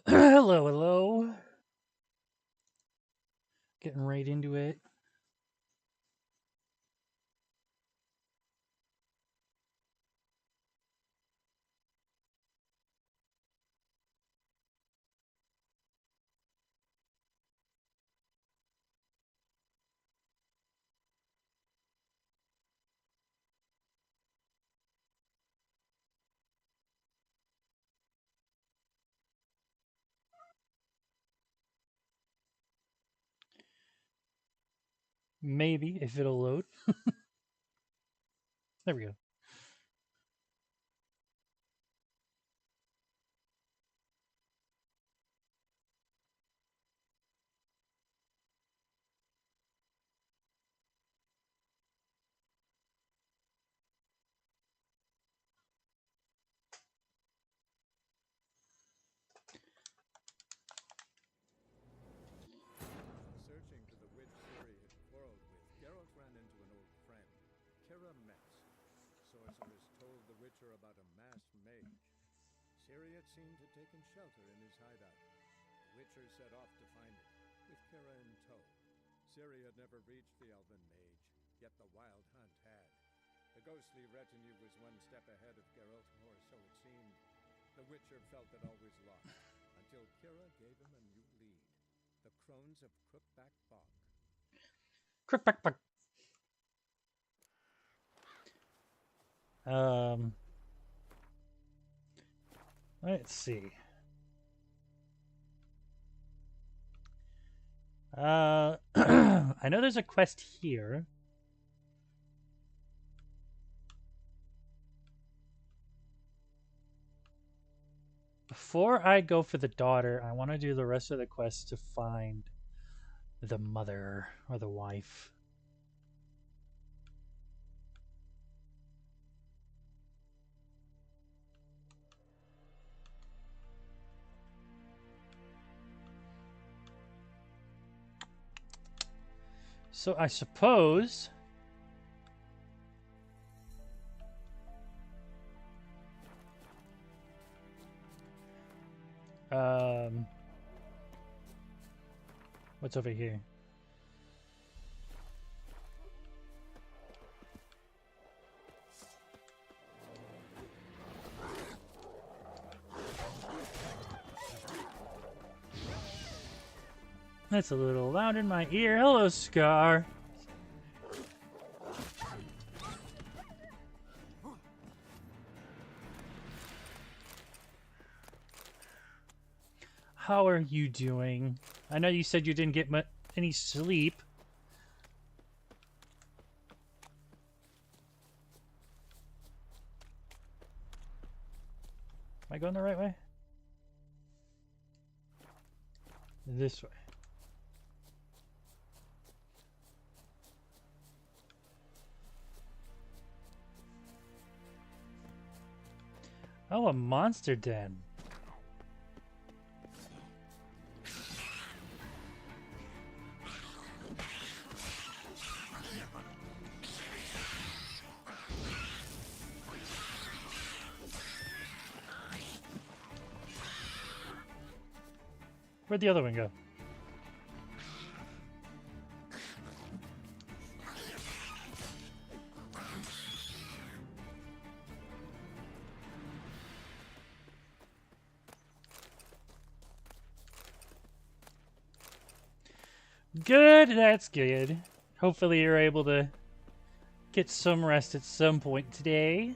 Hello, hello. Getting right into it. Maybe, if it'll load. There we go. Searching for the witch Ciri had quarreled with, Geralt ran into an old friend, Kira Metz. Sorceress told the Witcher about a masked mage. Ciri had seemed to have taken shelter in his hideout. The Witcher set off to find it, with Kira in tow. Ciri had never reached the elven mage, yet the wild hunt had. The ghostly retinue was one step ahead of Geralt, or so it seemed. The Witcher felt that all was lost, until Kira gave him a new lead. The Crones of Crookback Bog. Crookback. Let's see. I know there's a quest here. Before I go for the daughter, I want to do the rest of the quest to find the mother or the wife. So I suppose what's over here? That's a little loud in my ear. Hello, Scar. How are you doing? I know you said you didn't get any sleep. Am I going the right way? This way. Oh, a monster den. Where'd the other one go? Good, that's good. Hopefully you're able to get some rest at some point today.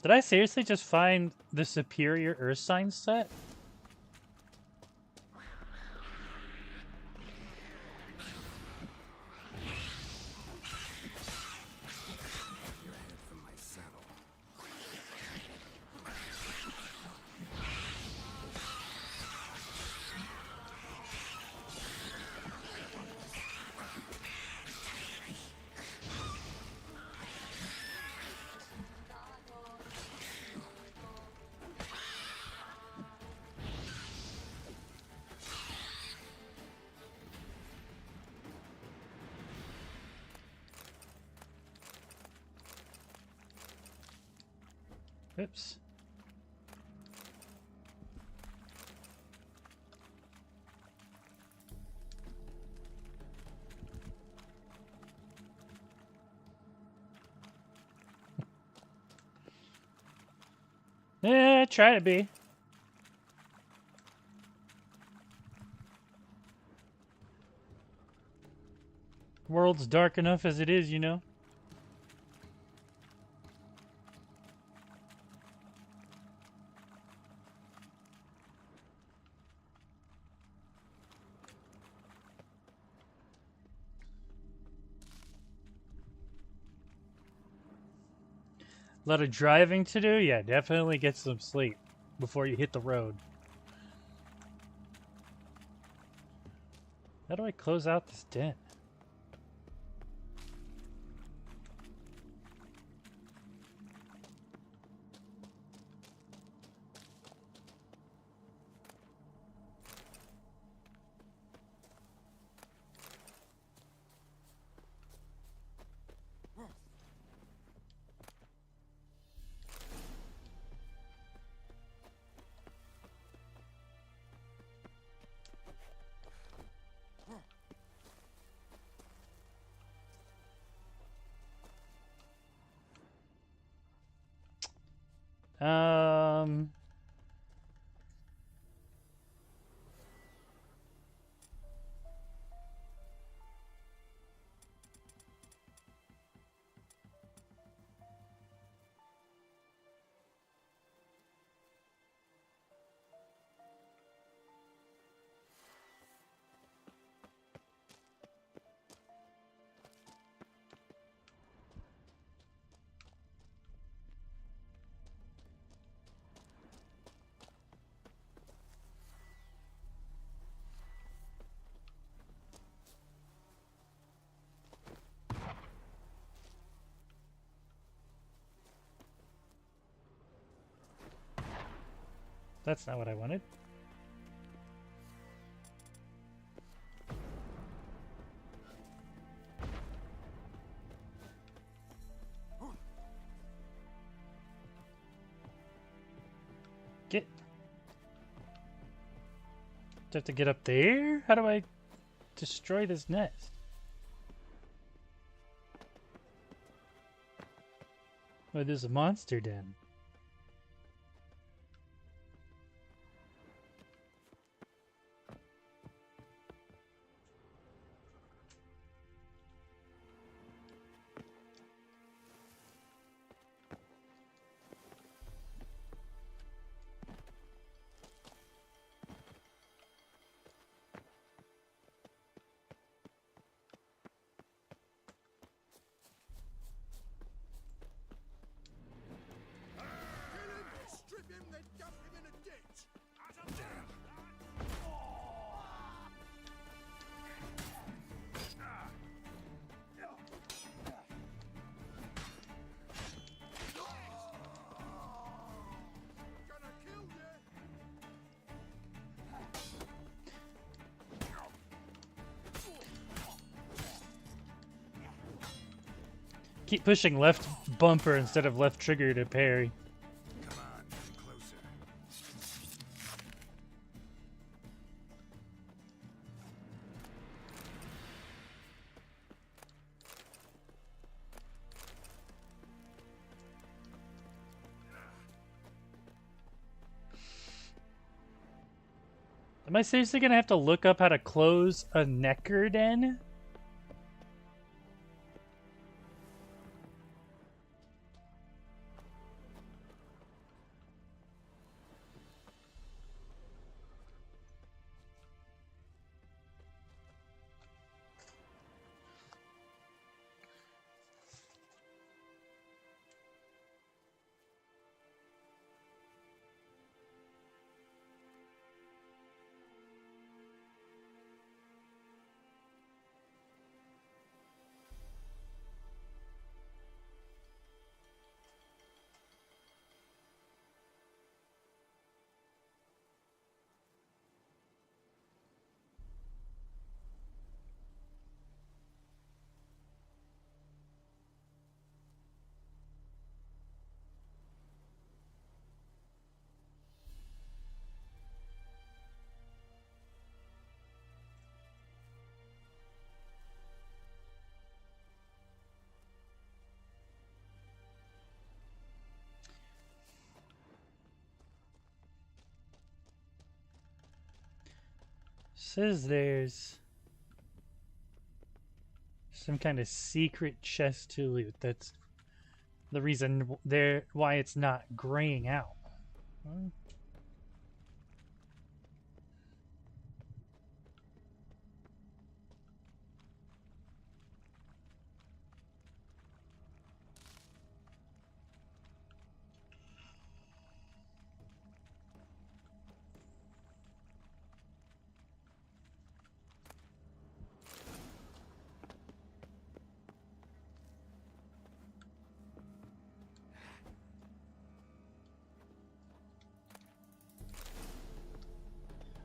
Did I seriously just find the superior Earth Sign set? Oops. Yeah, try to be. World's dark enough as it is, you know. A lot of driving to do? Yeah, definitely get some sleep before you hit the road. How do I close out this dent? Um... That's not what I wanted. Get... Do I have to get up there? How do I destroy this nest? Oh, there's a monster den. Strip him, then dump him in a ditch! Gonna kill you! Keep pushing left bumper instead of left trigger to parry. Come on, closer. Am I seriously gonna have to look up how to close a necker den? says there's some kind of secret chest to loot. That's the reason there why it's not graying out. Hmm.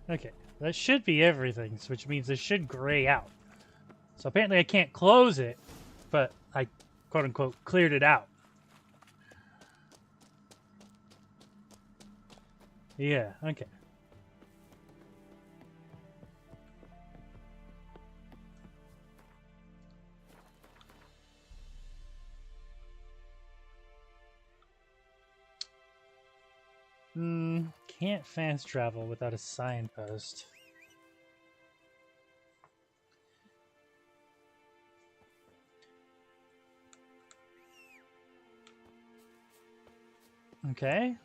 Okay, that should be everything, which means it should gray out. So apparently I can't close it, but I quote-unquote cleared it out. Yeah, okay. Can't fast travel without a signpost. Okay.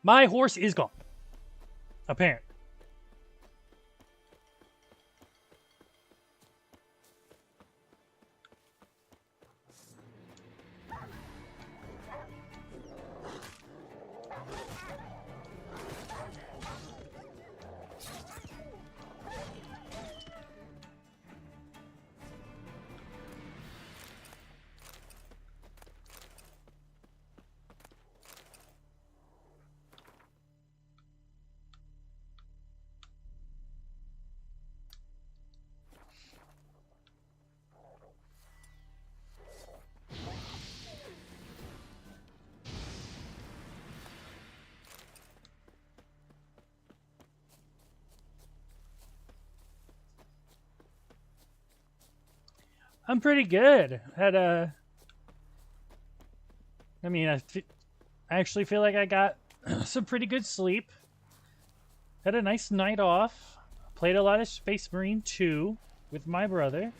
My horse is gone. Apparently. I'm pretty good. I mean, I actually feel like I got some pretty good sleep. Had a nice night off. Played a lot of Space Marine 2 with my brother.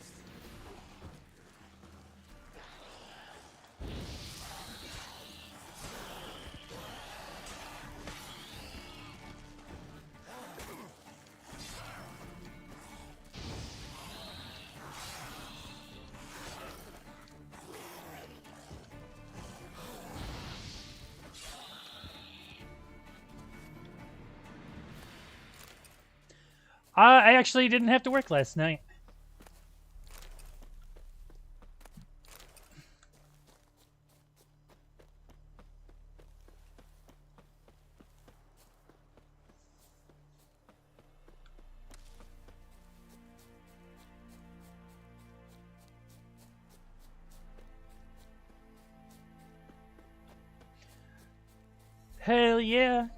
I actually didn't have to work last night. Hell yeah.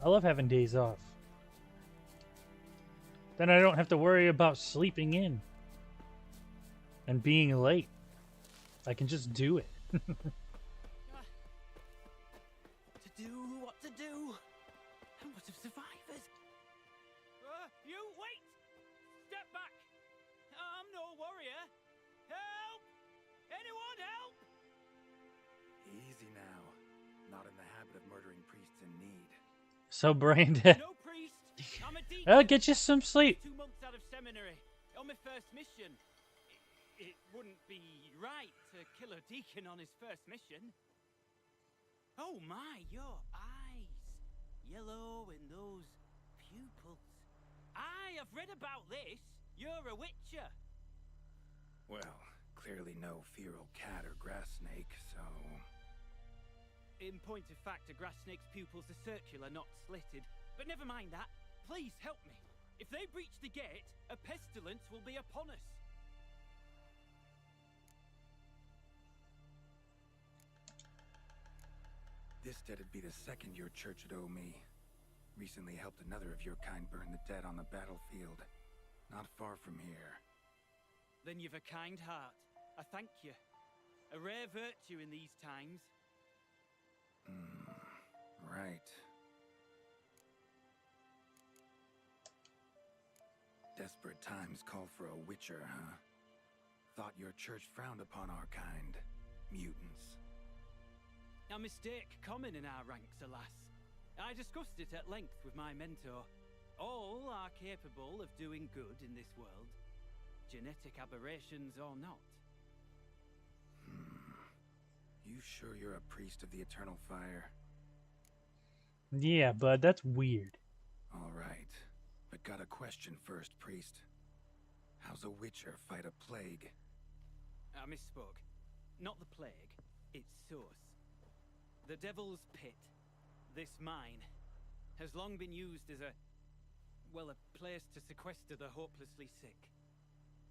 I love having days off. Then I don't have to worry about sleeping in and being late. I can just do it. What to do? And what of survivors? You wait! Step back! I'm no warrior. Help! Anyone help! Easy now. Not in the habit of murdering priests in need. So Brandon, No priest. I'm a deacon. I'll get you some sleep. 2 months out of seminary. On my first mission. It wouldn't be right to kill a deacon on his first mission. Oh my, your eyes. Yellow and those pupils. I have read about this. You're a witcher. Well, clearly no feral cat or grass snake, so... In point of fact, a grass snake's pupils are circular, not slitted. But never mind that. Please help me. If they breach the gate, a pestilence will be upon us. This debt'd be the second your church would owe me. Recently helped another of your kind burn the dead on the battlefield. Not far from here. Then you've a kind heart. I thank you. A rare virtue in these times. Right. Desperate times call for a witcher, huh? Thought your church frowned upon our kind. Mutants. A mistake common in our ranks, alas. I discussed it at length with my mentor. All are capable of doing good in this world, genetic aberrations or not. You sure you're a priest of the Eternal Fire? Yeah, bud, that's weird. All right, but got a question first, priest. How's a witcher fight a plague? I misspoke. Not the plague, its source. The Devil's Pit, this mine, has long been used as a place to sequester the hopelessly sick.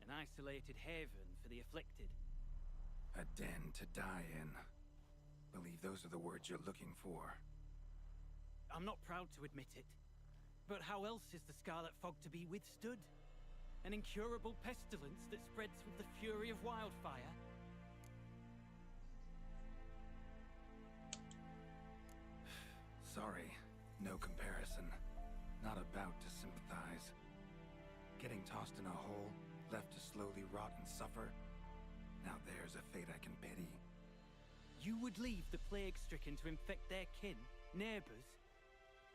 An isolated haven for the afflicted. A den to die in. Believe those are the words you're looking for. I'm not proud to admit it, but how else is the Scarlet Fog to be withstood? An incurable pestilence that spreads with the fury of wildfire? Sorry, no comparison. Not about to sympathize. Getting tossed in a hole, left to slowly rot and suffer? Now there's a fate I can pity. You would leave the plague-stricken to infect their kin, neighbors?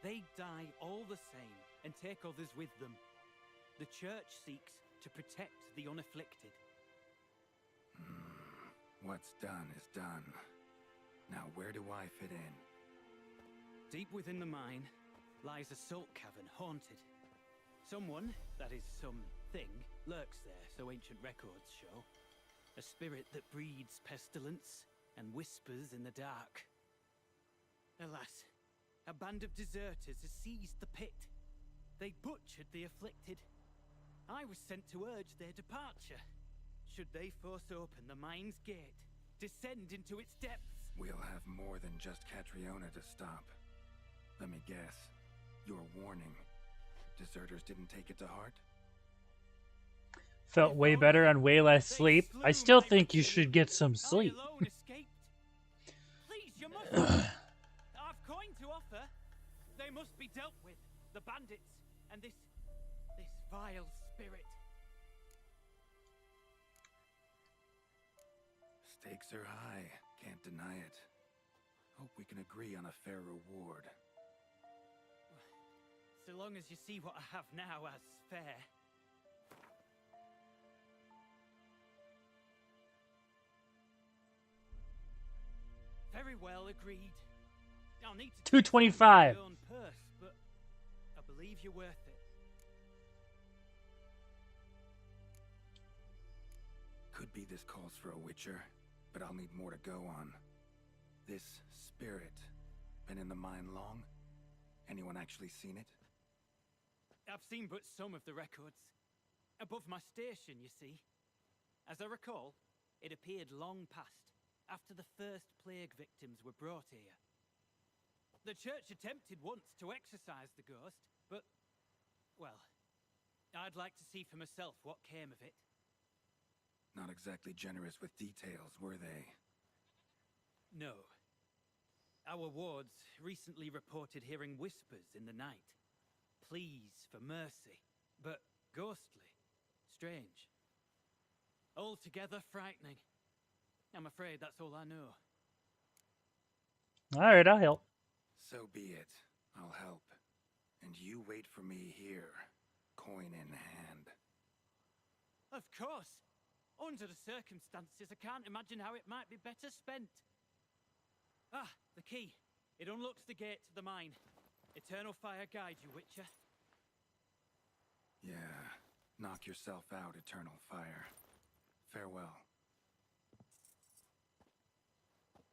They die all the same and take others with them. The Church seeks to protect the unafflicted. What's done is done. Now where do I fit in? Deep within the mine lies a salt cavern haunted. Someone, that is something, lurks there, so ancient records show. A spirit that breeds pestilence and whispers in the dark. Alas, a band of deserters has seized the pit. They butchered the afflicted. I was sent to urge their departure. Should they force open the mine's gate, descend into its depths? We'll have more than just Catriona to stop. Let me guess. Your warning. Deserters didn't take it to heart? Felt way better on way less sleep. I still think you should get some sleep. I alone escaped. Please, you must. I've coin to offer. They must be dealt with. The bandits and this vile spirit. Stakes are high. Can't deny it. Hope we can agree on a fair reward. So long as you see what I have now as fair. Very well, agreed. I'll need to 225. your own purse, but I believe you're worth it. Could be this calls for a witcher, but I'll need more to go on. This spirit, been in the mine long? Anyone actually seen it? I've seen but some of the records. Above my station, you see. As I recall, it appeared long past, after the first plague victims were brought here. The church attempted once to exorcise the ghost, but, well, I'd like to see for myself what came of it. Not exactly generous with details, were they? No. Our wards recently reported hearing whispers in the night. Pleas for mercy, but ghostly, strange. Altogether frightening. I'm afraid that's all I know. All right, I'll help. So be it. I'll help. And you wait for me here, coin in hand. Of course. Under the circumstances, I can't imagine how it might be better spent. Ah, the key. It unlocks the gate to the mine. Eternal fire guide you, Witcher. Yeah. Knock yourself out, Eternal Fire. Farewell.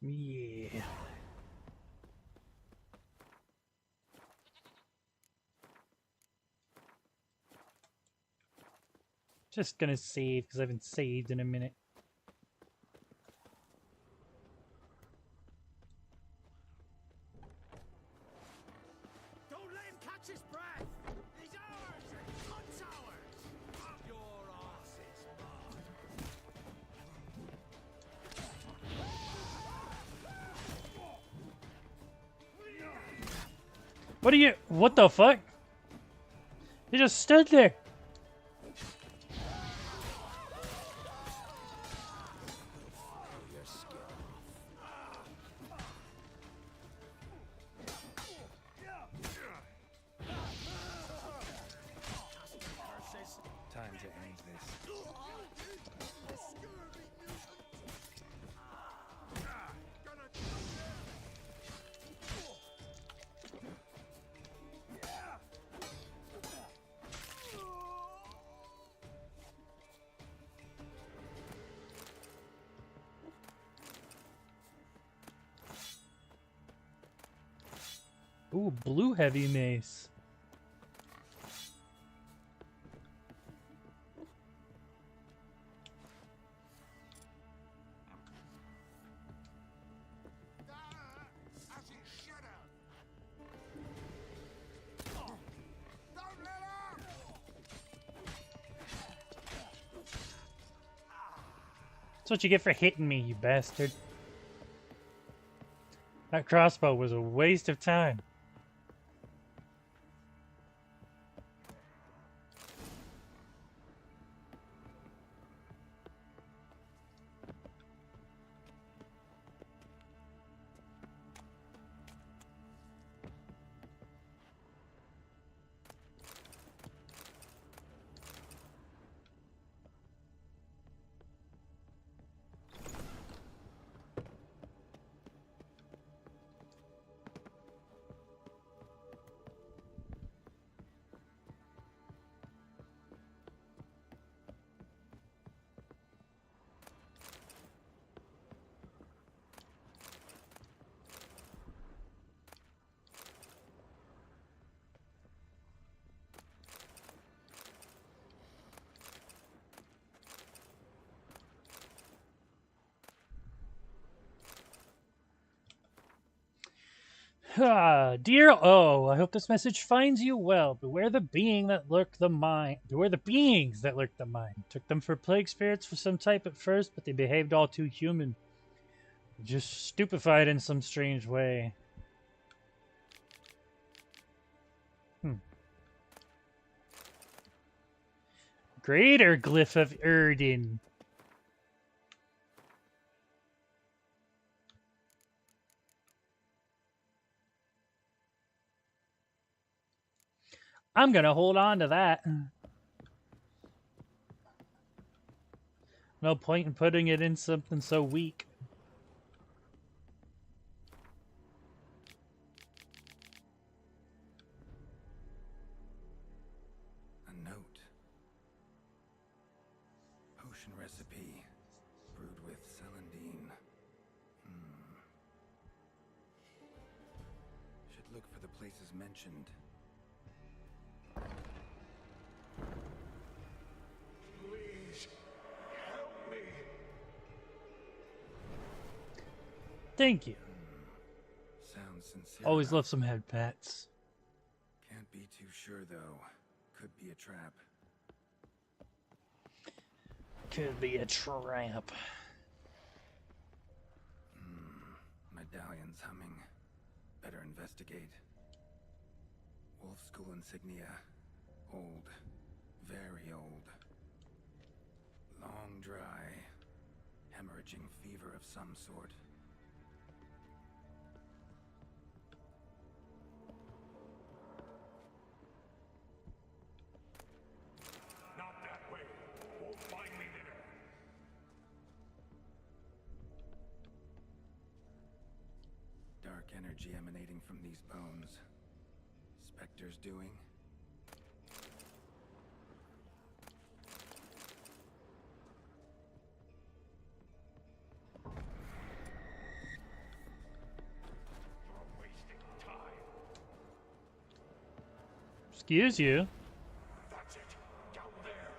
Yeah. Just gonna save because I haven't saved in a minute. Don't let him catch his breath! He's ours! Hunt's ours! Your arse is mine! What are you? What the fuck? You just stood there. Ooh, blue heavy mace. That's what you get for hitting me, you bastard. That crossbow was a waste of time. Ah, dear O, I hope this message finds you well. Beware the being that lurk the mind. Beware the beings that lurk the mind. Took them for plague spirits for some type at first, but they behaved all too human. Just stupefied in some strange way. Greater glyph of Erdin. I'm gonna hold on to that. No point in putting it in something so weak. A note. Potion recipe. Brewed with celandine. Should look for the places mentioned. Please, help me. Thank you. Sounds sincere. Always enough. love some head pats. Can't be too sure though. Could be a trap. Could be a trap. Medallion's humming. Better investigate. Wolf School insignia. Old. Very old. Long dry. Hemorrhaging fever of some sort. Not that way. Won't find me there. Dark energy emanating from these bones. Spectre's doing. You're wasting time. Excuse you. That's it. Down there.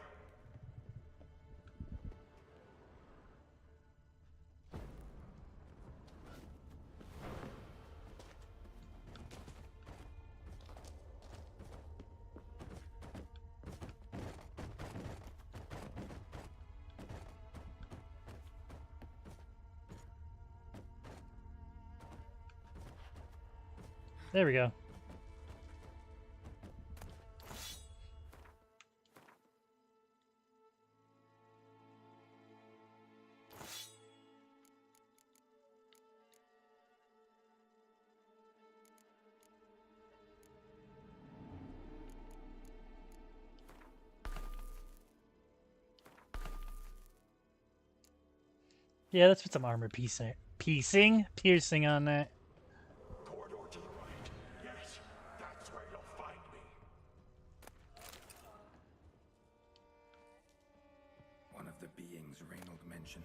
There we go. Yeah, let's put some armor piercing on that. Corridor to the right. Yes, that's where you'll find me. One of the beings Reynold mentioned.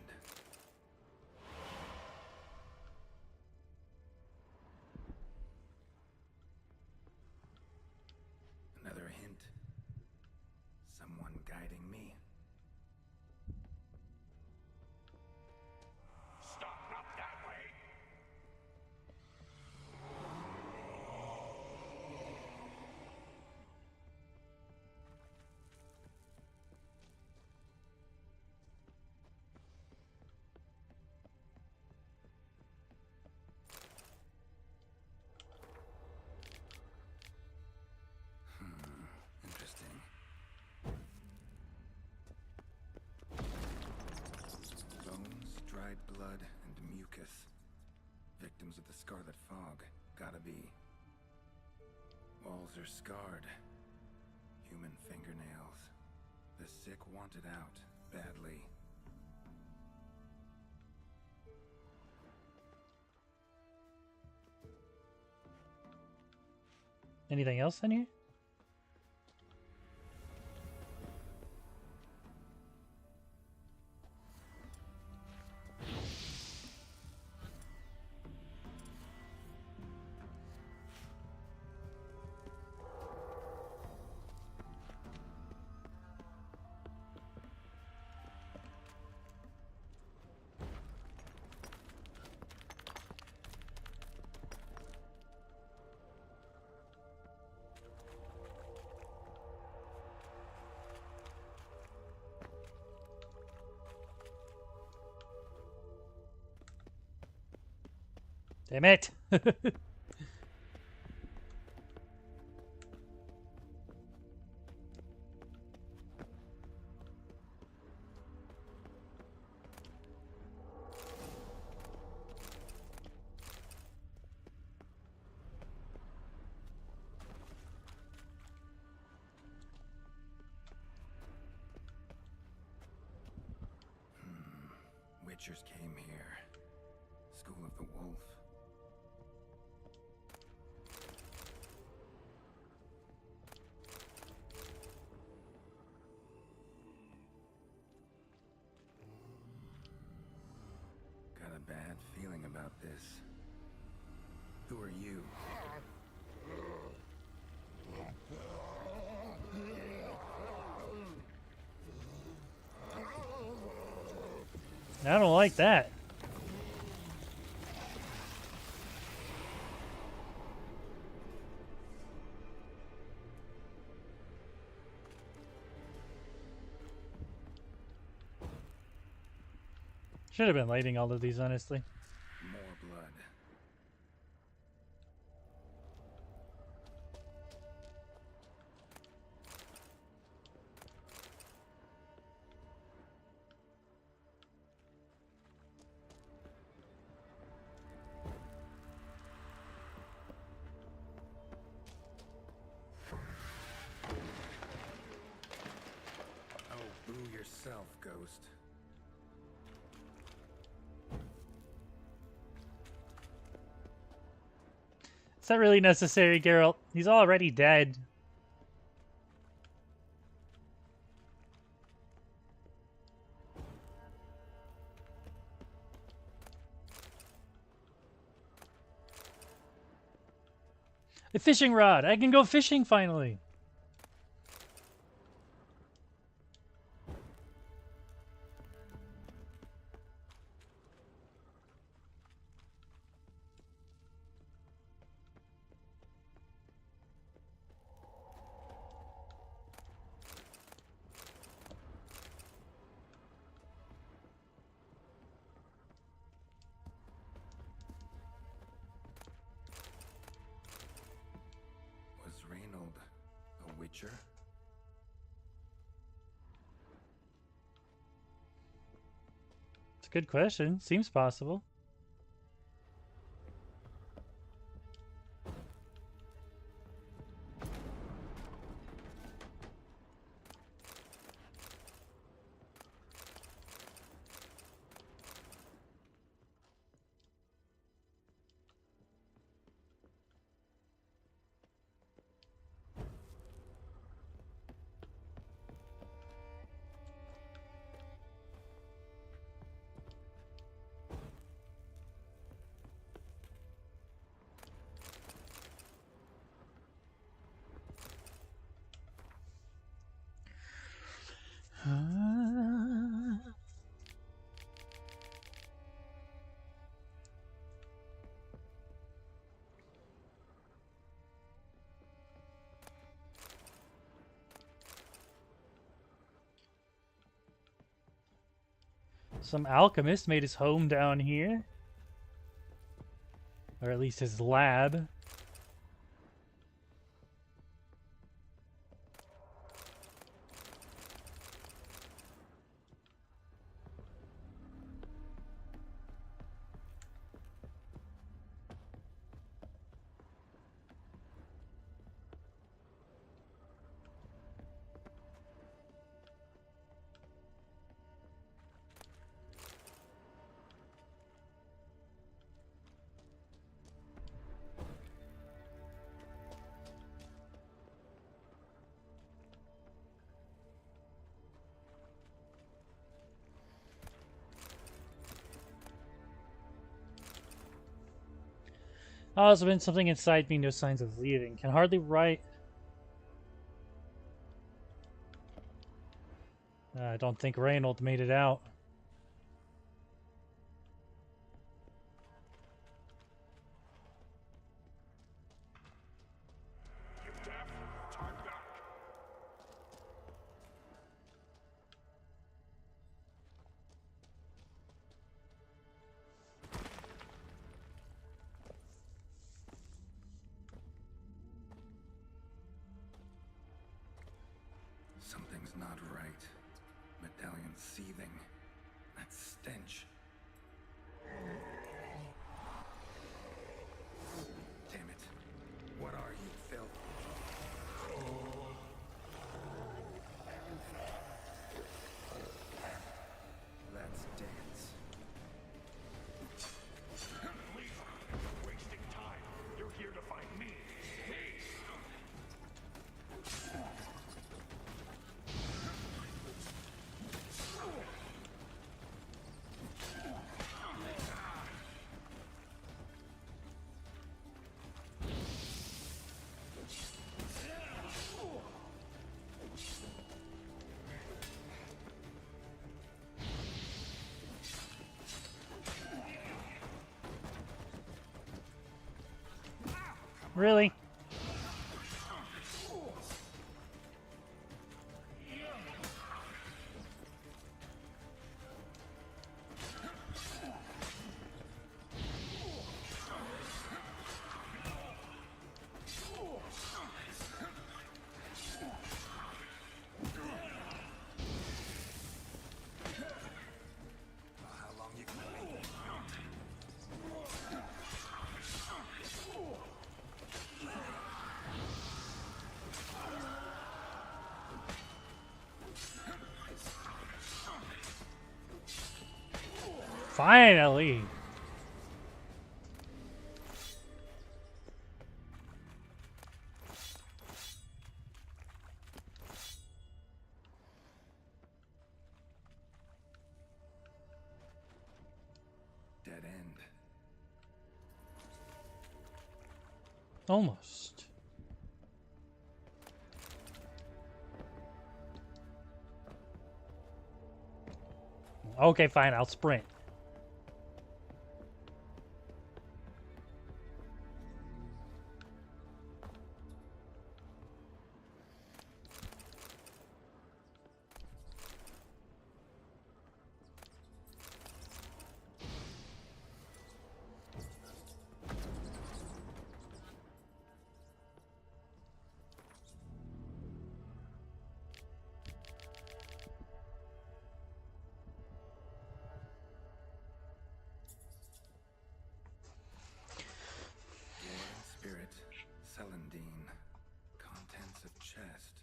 Gotta be. Walls are scarred. Human fingernails. The sick want it out, badly. Anything else in here? Damn it! Witchers came here. School of the Wolf. Got a bad feeling about this. Who are you? I don't like that. Should have been lighting all of these, honestly. More blood. Oh, boo yourself, Ghost. Is that really necessary, Geralt? He's already dead. A fishing rod! I can go fishing finally! Was Reynold a witcher? It's a good question. Seems possible. Some alchemist made his home down here. Or at least his lab. Oh, there's been something inside me, no signs of leaving. Can hardly write. I don't think Reynold made it out. Something's not right. Medallion seething. That stench. Damn it. What are you, filth? Let's dance. Leave. You're wasting time. You're here to find me. Really? How long you gonna wait? Finally! Dead end. Almost. Okay, fine, I'll sprint. Spirit. Celandine. Contents of chest.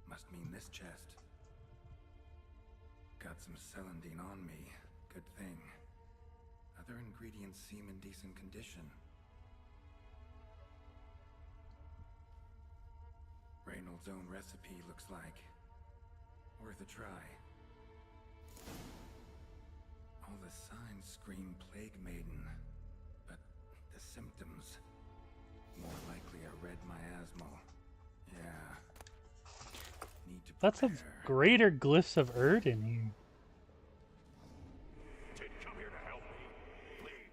Must mean this chest. Got some celandine on me. Good thing. Other ingredients seem in decent condition. Reynold's own recipe looks like. Worth a try. All the signs scream Plague Maiden, but the symptoms, more likely a red miasmal. Yeah. Need to Lots of prepare. greater glyphs of Erd in here. Didn't come here to help me. Leave.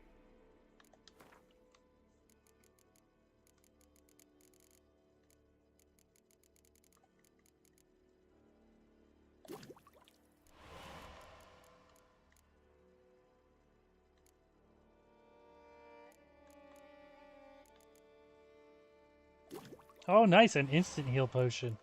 Oh, nice, an instant heal potion.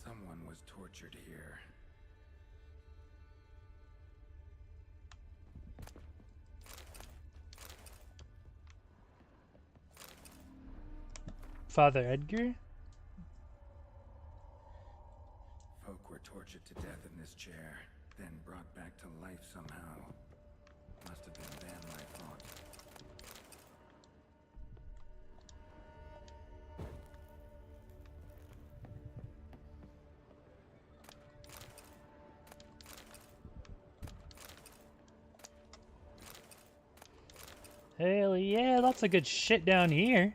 Someone was tortured here. Father Edgar? Folk were tortured to death in this chair, then brought back to life somehow. Must have been them, I thought. Hell yeah, lots of good shit down here.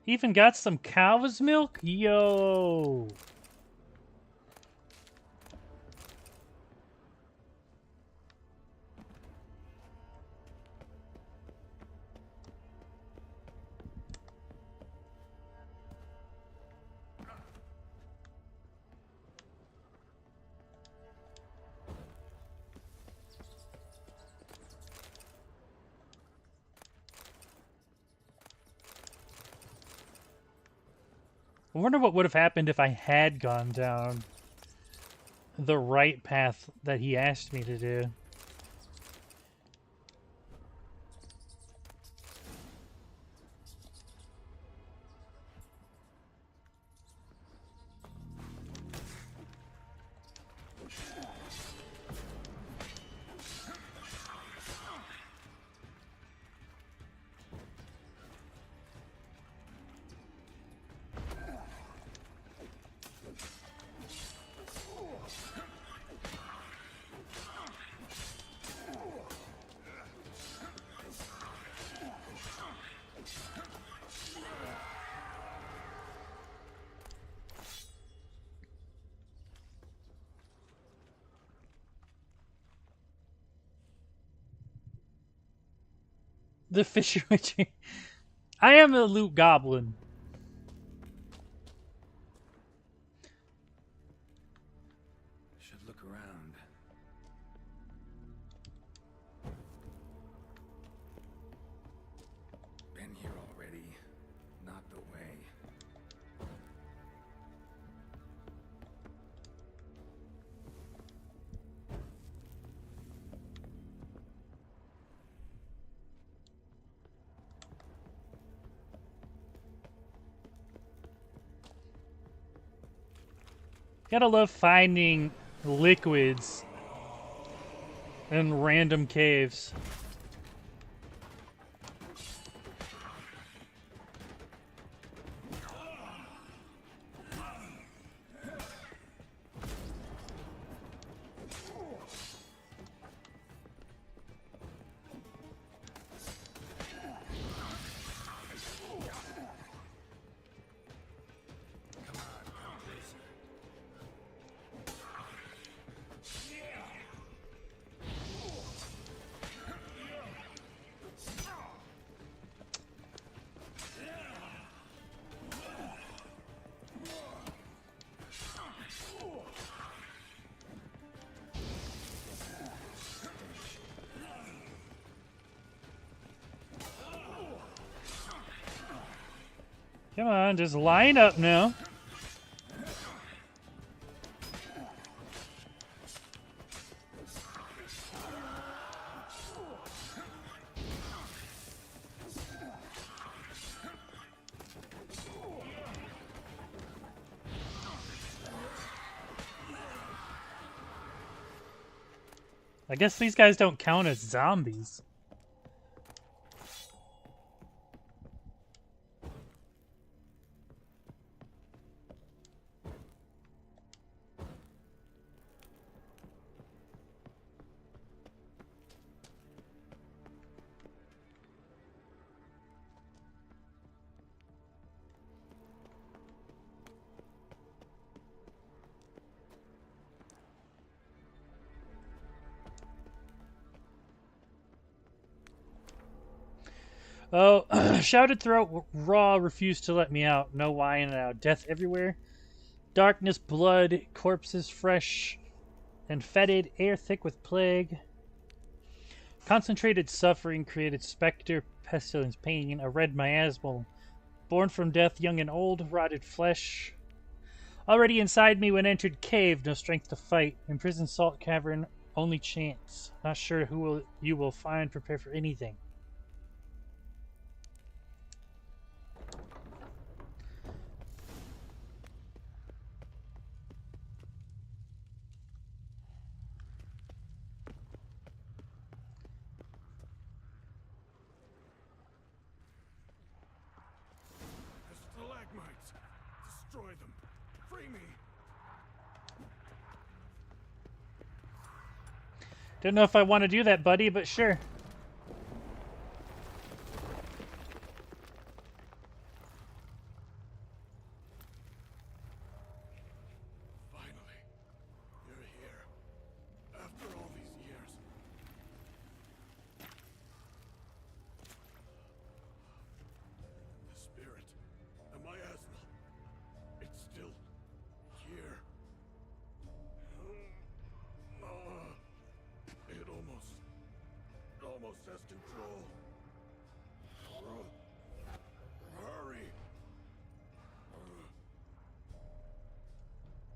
Even got some cow's milk? Yo! I wonder what would have happened if I had gone down the right path that he asked me to do. The Fisher Witcher. I am a loot goblin. Should look around. Been here already. Not the way. Gotta love finding liquids in random caves. Come on, just line up now. I guess these guys don't count as zombies. Oh, Shouted Throat Raw refused to let me out. No wine now. Death everywhere. Darkness, blood, corpses fresh and fetid, air thick with plague. Concentrated suffering created specter, pestilence, pain, a red miasmal. Born from death, young and old, rotted flesh. Already inside me when entered cave, no strength to fight. Imprisoned salt cavern, only chance. Not sure who you will find, prepare for anything. Free me! Don't know if I want to do that, buddy, but sure. Finally, you're here. After all these years. The spirit, the miasma, it's still here. It almost has control. Hurry!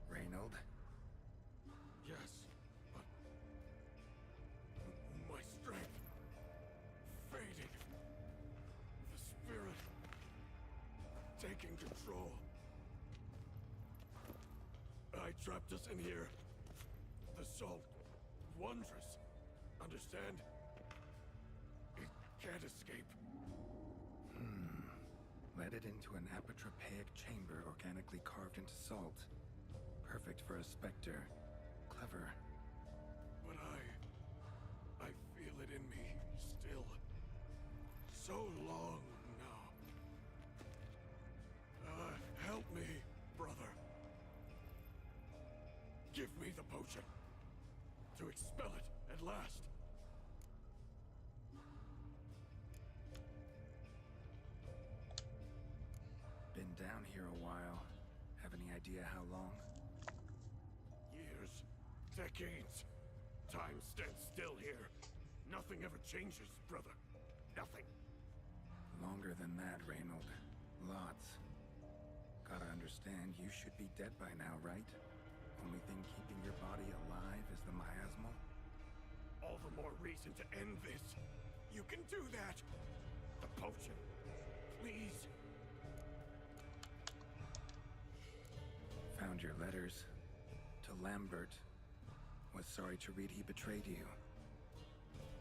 Reynold? Yes, but my strength fading. The spirit taking control. I trapped us in here. The salt, wondrous. Understand? It can't escape. Led it into an apotropaic chamber organically carved into salt. Perfect for a specter. Clever. But I feel it in me still. So long now. Help me, brother. Give me the potion. To expel it at last. Been down here a while. Have any idea how long? Years. Decades. Time stands still here. Nothing ever changes, brother. Nothing. Longer than that, Reynold. Lots. Gotta understand, you should be dead by now, right? Only thing keeping your body alive is the miasmal? All the more reason to end this. You can do that. The potion. Please. Found your letters. To Lambert. Was sorry to read he betrayed you.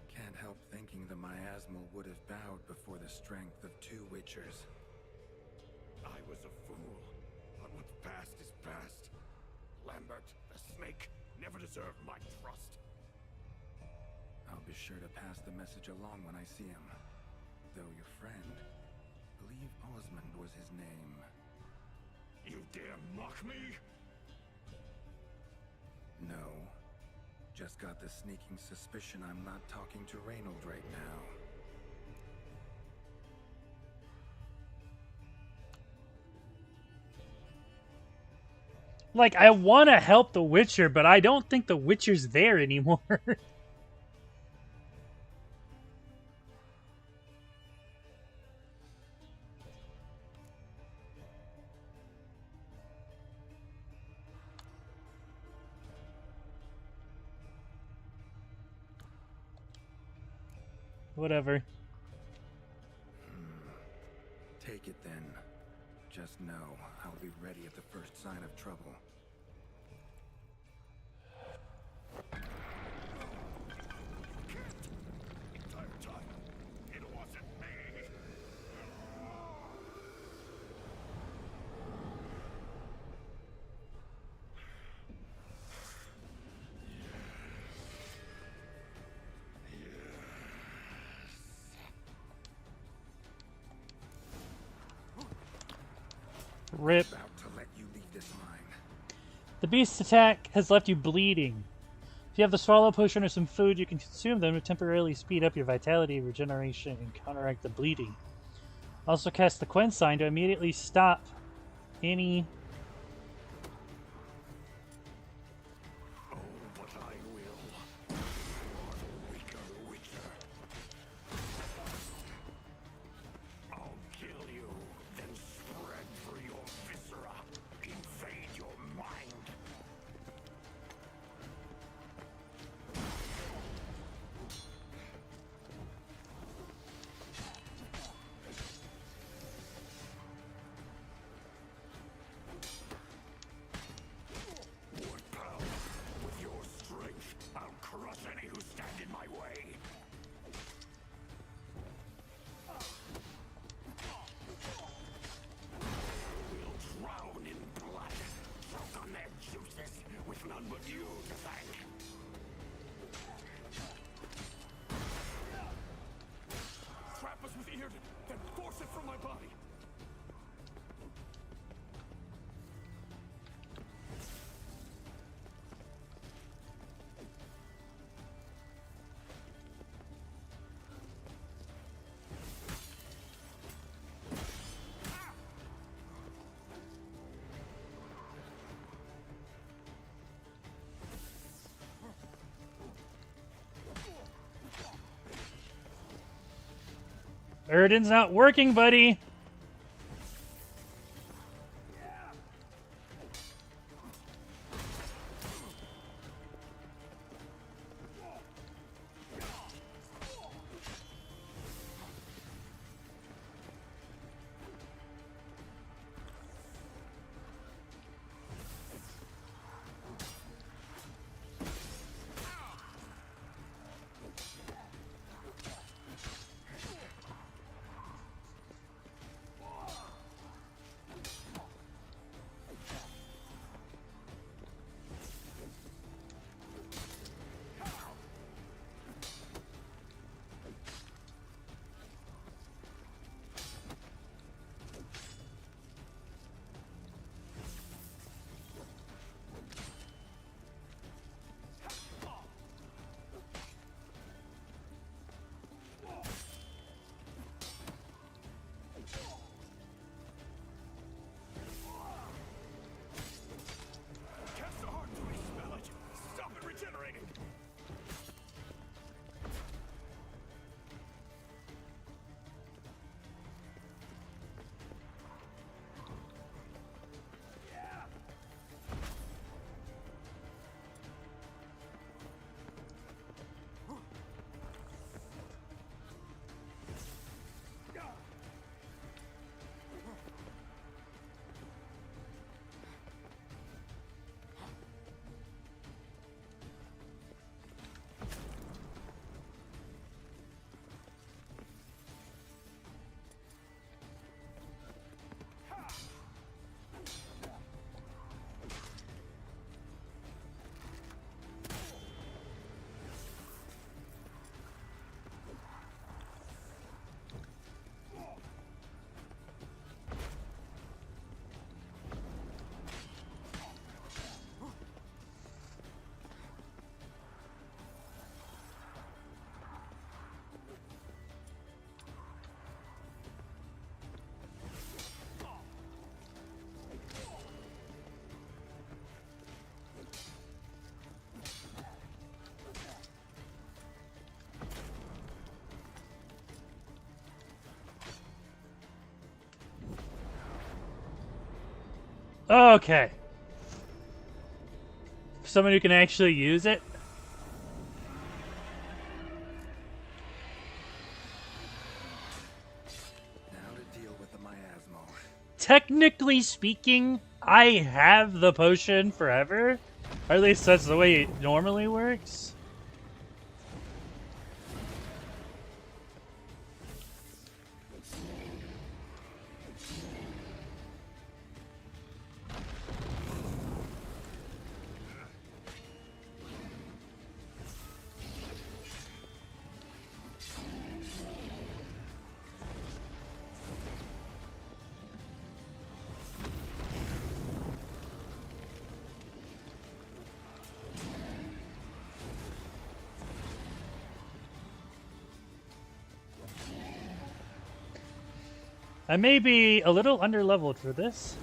Can't help thinking the miasmal would have bowed before the strength of two witchers. I was a fool. But what's past is past. Lambert, the snake, never deserved my trust. I'll be sure to pass the message along when I see him. Though your friend, believe Osmond was his name. You dare mock me? No. Just got the sneaking suspicion I'm not talking to Reynold right now. Like, I want to help the Witcher, but I don't think the Witcher's there anymore. Whatever. Take it then. Just know I'll be ready at the first sign of trouble. Entire time, it wasn't me. Rip. About to let you leave this mine. The beast's attack has left you bleeding. If you have the swallow potion or some food, you can consume them to temporarily speed up your vitality regeneration and counteract the bleeding. Also cast the Quen sign to immediately stop any... Oh, but I will. Weaker Witcher. I'll kill you, then spread through your viscera, invade your mind. Uriden's not working, buddy. Cast a heart to expel it. Stop it regenerating. Okay. Someone who can actually use it. Now to deal with the miasmo. Technically speaking, I have the potion forever. Or at least that's the way it normally works. I may be a little underleveled for this.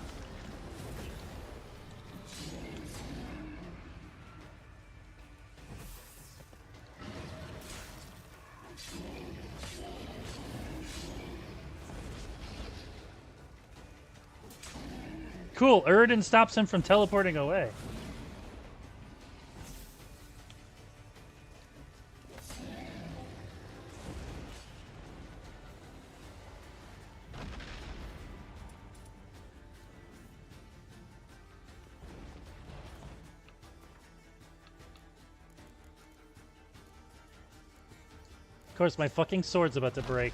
Cool, Urden stops him from teleporting away. Of course, my fucking sword's about to break.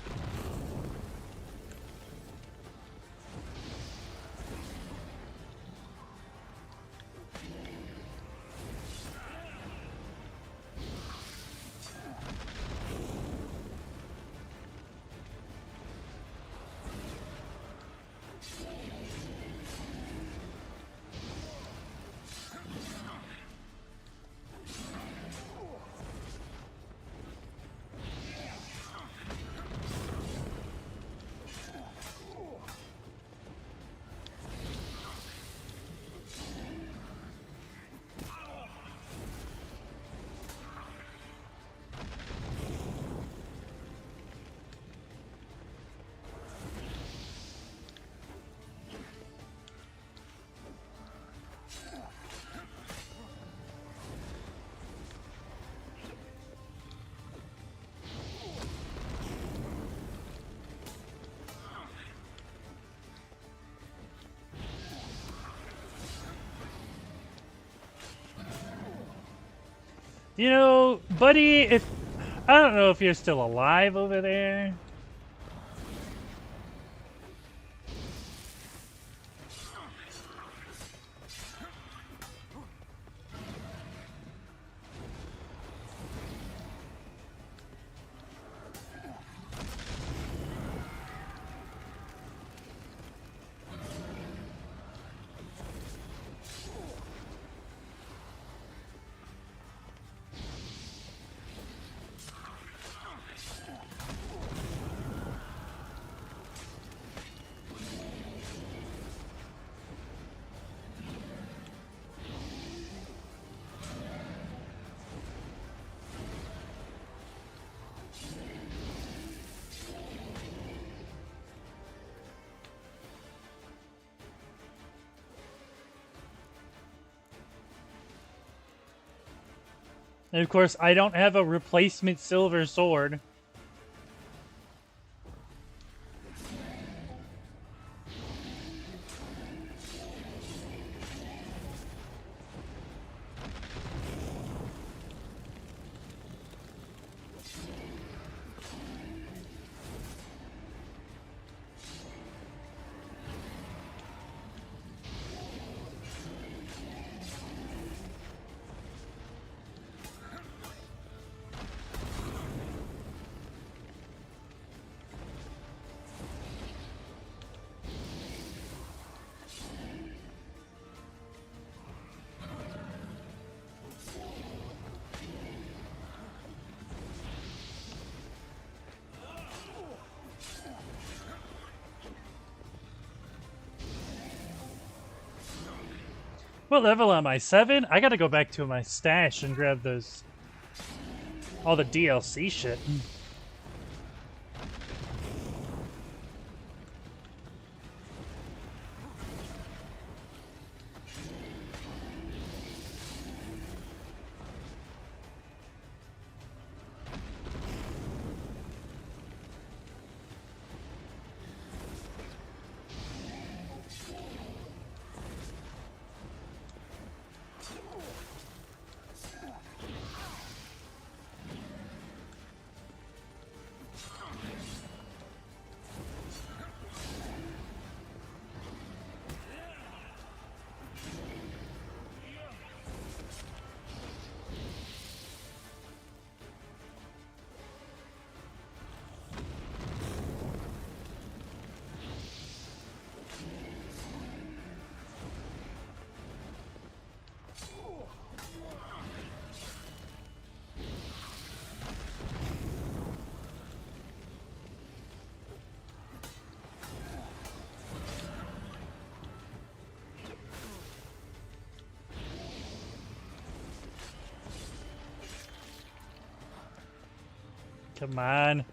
You know, buddy, if I don't know if you're still alive over there. And of course, I don't have a replacement silver sword. What level am I? 7? I gotta go back to my stash and grab those... all the DLC shit. Come on.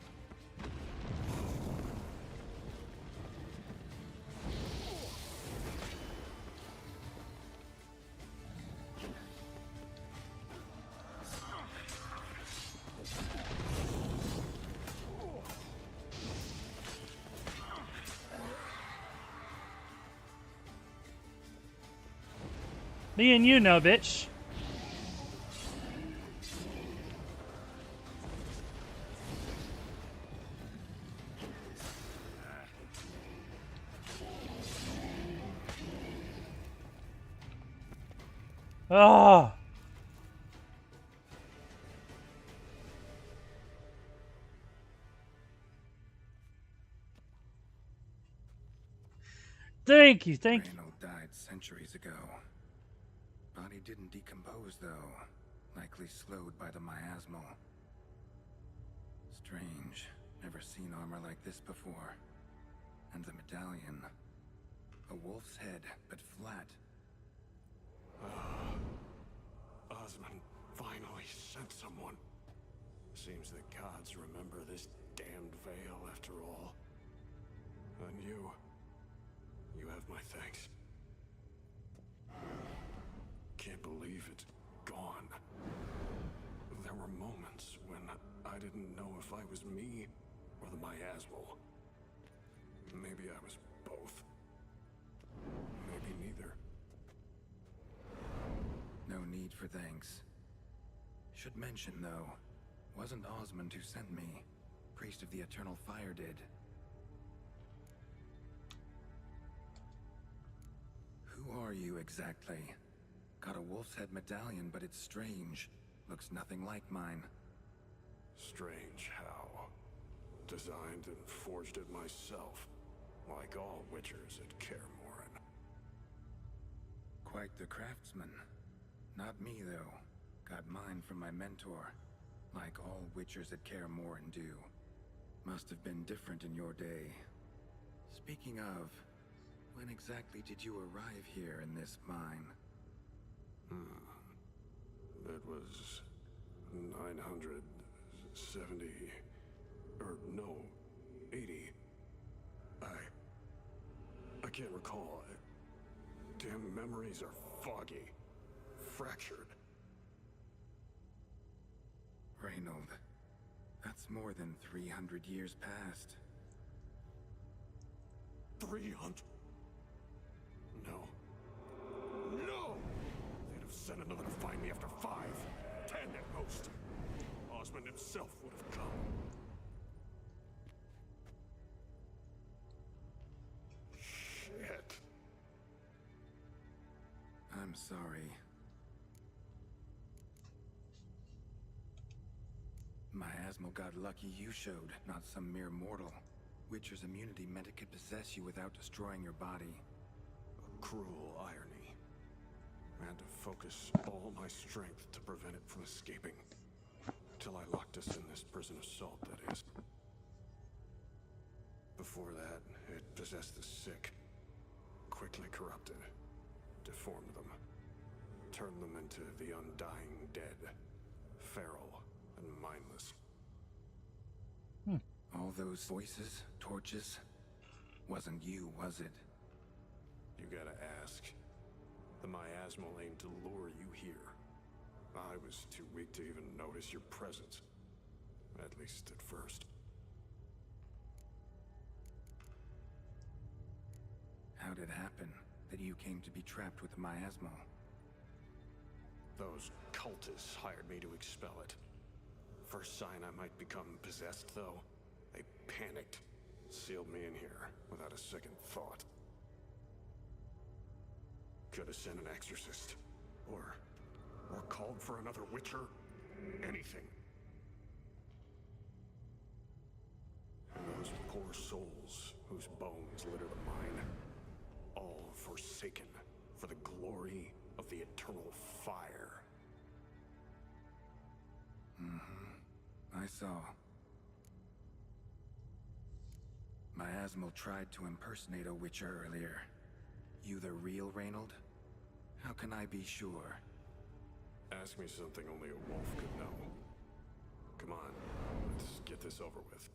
Me and you know, bitch. Oh. Thank you, thank you. Reynold died centuries ago. Body didn't decompose, though. Likely slowed by the miasmal. Strange. Never seen armor like this before. And the medallion. A wolf's head, but flat. Osmond finally sent someone. Seems the gods remember this damned veil after all. And you have my thanks. Can't believe it's gone. There were moments when I didn't know if I was me or the miasmal. Maybe I was both. Maybe neither. No need for thanks. Should mention, though, wasn't Osmond who sent me. Priest of the Eternal Fire did. Who are you exactly? Got a wolf's head medallion, but it's strange. Looks nothing like mine. Strange how? Designed and forged it myself, like all witchers at Kaer Morhen. Quite the craftsman. Not me, though. Got mine from my mentor, like all witchers at Kaer Morhen do. Must have been different in your day. Speaking of, when exactly did you arrive here in this mine? It was 970, or no, 80. I can't recall. Damn memories are foggy, fractured. Reynold, that's more than 300 years past. 300? No. No! They'd have sent another to find me after 5, 10 at most. Osmond himself would have come. Shit. I'm sorry. Miasmal got lucky you showed, not some mere mortal. Witcher's immunity meant it could possess you without destroying your body. A cruel irony. I had to focus all my strength to prevent it from escaping. Till I locked us in this prison of salt, that is. Before that, it possessed the sick. Quickly corrupted. Deformed them. Turned them into the undying dead. Feral and mindless. All those voices, torches, wasn't you, was it? You gotta ask. The miasmal aimed to lure you here. I was too weak to even notice your presence. At least at first. How did it happen that you came to be trapped with the miasmal? Those cultists hired me to expel it. First sign I might become possessed, though, they panicked. Sealed me in here without a second thought. Could have sent an exorcist. Or called for another witcher. Anything. And those poor souls whose bones litter the mine. All forsaken for the glory of the eternal fire. I saw. Miasmal tried to impersonate a witcher earlier. You the real Reynold? How can I be sure? Ask me something only a wolf could know. Come on, let's get this over with.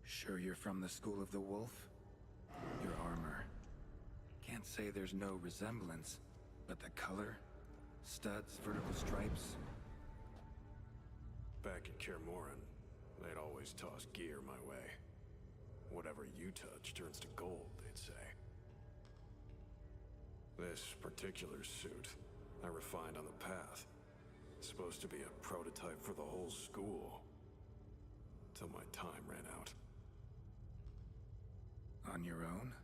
Sure you're from the School of the Wolf? Your armor. Can't say there's no resemblance, but the color? Studs, vertical stripes? Back at Kaer Morhen, they'd always toss gear my way. Whatever you touch turns to gold, they'd say. This particular suit, I refined on the path. It's supposed to be a prototype for the whole school. Till my time ran out. On your own?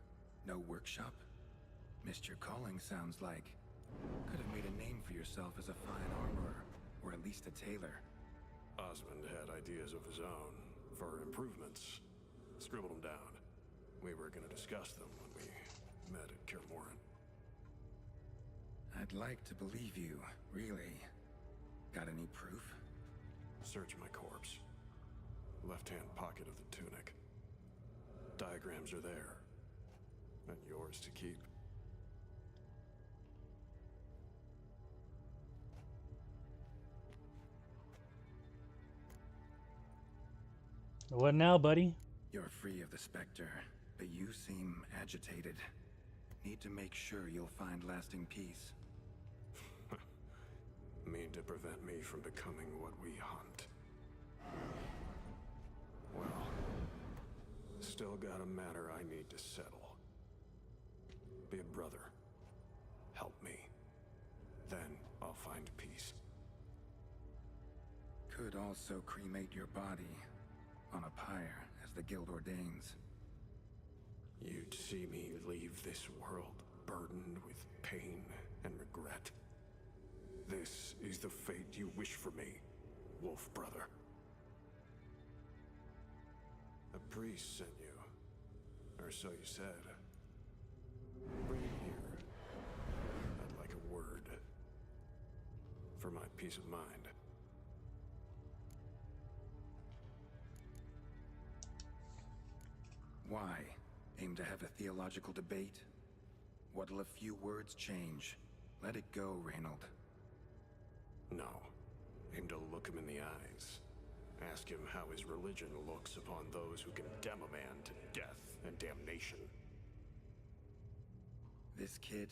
No workshop? Missed your calling, sounds like. Could have made a name for yourself as a fine armorer, or at least a tailor. Osmond had ideas of his own, for improvements. Scribbled them down. We were gonna discuss them when we met at Kaer Morhen. I'd like to believe you, really. Got any proof? Search my corpse. Left-hand pocket of the tunic. Diagrams are there. And yours to keep. What now, buddy? You're free of the Spectre, but you seem agitated. Need to make sure you'll find lasting peace. Mean to prevent me from becoming what we hunt. Well, still got a matter I need to settle. Be a brother. Help me. Then I'll find peace. could also cremate your body on a pyre as the guild ordains. You'd see me leave this world burdened with pain and regret. This is the fate you wish for me, Wolf Brother. A priest sent you, or so you said. Bring him here. I'd like a word. For my peace of mind. Why? Aim to have a theological debate? What'll a few words change? Let it go, Reynold. No. Aim to look him in the eyes. Ask him how his religion looks upon those who condemn a man to death and damnation. This kid,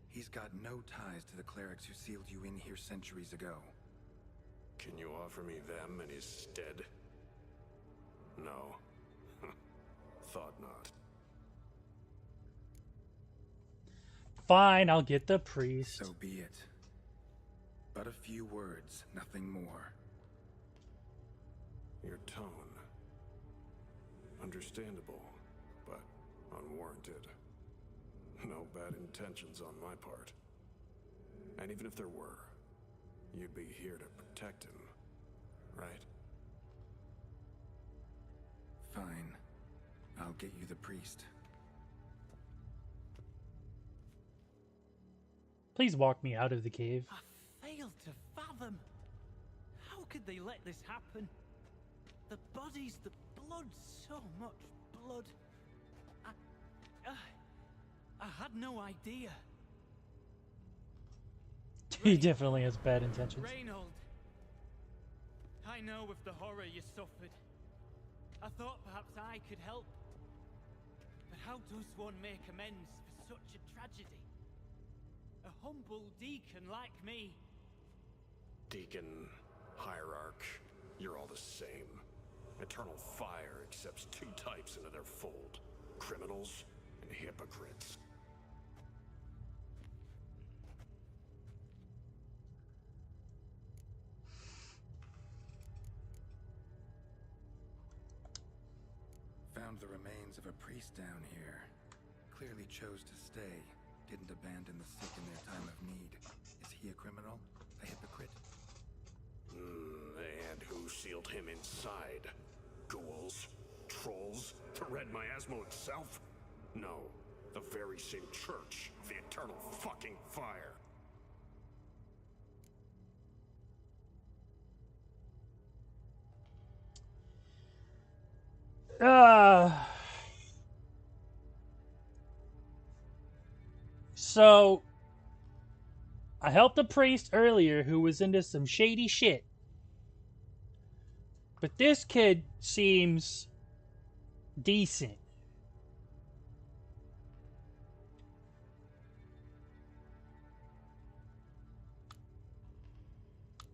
he's got no ties to the clerics who sealed you in here centuries ago. Can you offer me them in his stead? No. Thought not. Fine, I'll get the priest. So be it. But a few words, nothing more. Your tone. Understandable, but unwarranted. No bad intentions on my part. And even if there were, you'd be here to protect him, right? Fine. I'll get you the priest. Please walk me out of the cave. I failed to fathom. How could they let this happen? The bodies, the blood, so much blood. I had no idea. He definitely has bad intentions. Reynold, I know of the horror you suffered. I thought perhaps I could help. But how does one make amends for such a tragedy? A humble deacon like me. Deacon, hierarch, you're all the same. Eternal Fire accepts two types into their fold. Criminals and hypocrites. Found the remains of a priest down here. Clearly chose to stay. Didn't abandon the sick in their time of need. Is he a criminal? A hypocrite? And who sealed him inside? Ghouls? Trolls? The Red Miasmo itself? No. The very same church of the Eternal fucking Fire. So, I helped a priest earlier who was into some shady shit. But this kid seems decent.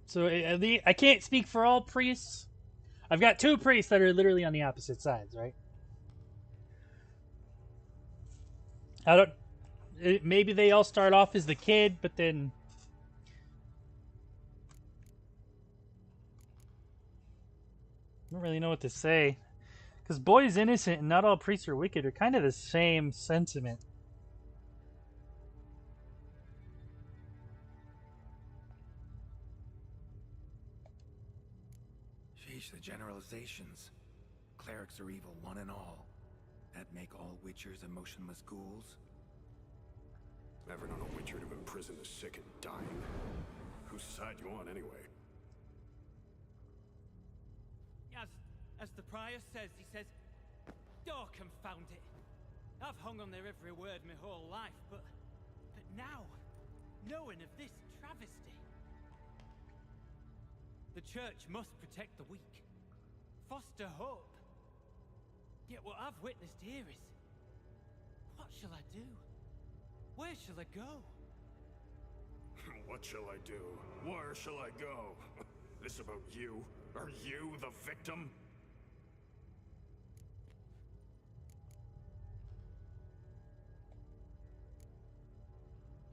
So, I can't speak for all priests. I've got two priests that are literally on the opposite sides, right? I don't... Maybe they all start off as the kid, but then... I don't really know what to say. Because boy is innocent and not all priests are wicked are kind of the same sentiment. Sheesh, the generalizations. Clerics are evil, one and all. That make all witchers emotionless ghouls? Ever known a witcher to imprison the sick and dying? Whose side you on, anyway? As the prior says, he says, "Oh, confound it. I've hung on their every word my whole life, but now, knowing of this travesty, the church must protect the weak, foster hope. Yet what I've witnessed here is, what shall I do? Where shall I go?" What shall I do? Where shall I go? This about you? Are you the victim?